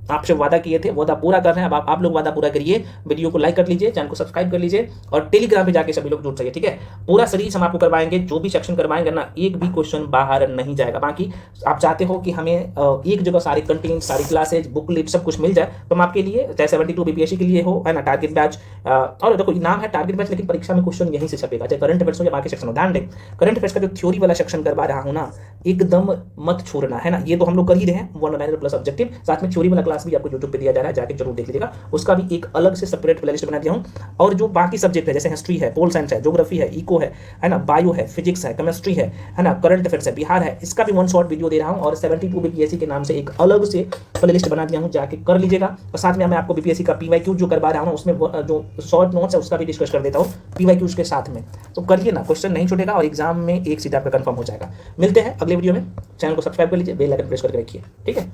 आपसे वादा किए थे, वादा पूरा कर रहे हैं। अब आप लोग वादा पूरा करिए, वीडियो को लाइक कर लीजिए, चैनल को सब्सक्राइब कर लीजिए और टेलीग्राम पे जाके सभी लोग जुड़ सके, ठीक है। पूरा सीरीज हम आपको करवाएंगे, जो भी सेक्शन करवाएंगे ना, एक भी क्वेश्चन बाहर नहीं जाएगा। बाकी आप चाहते हो कि हमें एक जगह सारे कंटेंट, सारी क्लासेज, बुकलेट सब कुछ मिल जाए, तो हम आपके लिए चाहे 72 BPSC के लिए हो है ना, टारगेट बैच, और देखो नाम है टारगेट बैच, लेकिन परीक्षा में क्वेश्चन यहीं से छपेगा, चाहे करंट अफेयर्स हो या बाकी सेक्शन हो। ध्यान दें, करंट अफेयर्स का जो थ्योरी वाला सेक्शन करवा रहा हूँ ना, एकदम मत छोड़ना है ना। ये तो हम लोग कर ही रहे हैं 109 प्लस ऑब्जेक्टिव, साथ में थ्योरी वाला क्लास भी आपको यूट्यूब पे दिया जा रहा है, जाके जरूर देख लीजिएगा। उसका भी एक अलग से सेपरेट प्लेलिस्ट बना दिया हूं। और जो बाकी सब्जेक्ट है, जैसे हिस्ट्री है, पोल साइंस है, ज्योग्राफी है, इको है ना, बायो है, फिजिक्स है, केमिस्ट्री है ना, करंट अफेयर्स है, बिहार है, इसका भी वन शॉट वीडियो दे रहा हूं। और 72 BPSC के नाम से एक अलग से प्लेलिस्ट बना दिया हूं, जाके कर लीजिएगा। और साथ में मैं आपको BPSC का PYQ जो करवा रहा हूं, उसमें जो शॉर्ट नोट्स है उसका भी डिस्कस कर देता हूं PYQs के साथ में। तो करिए ना, क्वेश्चन नहीं छूटेगा और एग्जाम में एक सीधा आपका कंफर्म हो जाएगा। मिलते हैं अगले वीडियो में, चैनल को सब्सक्राइब कर लीजिए, बेल आइकन प्रेस करके रखिए, ठीक है।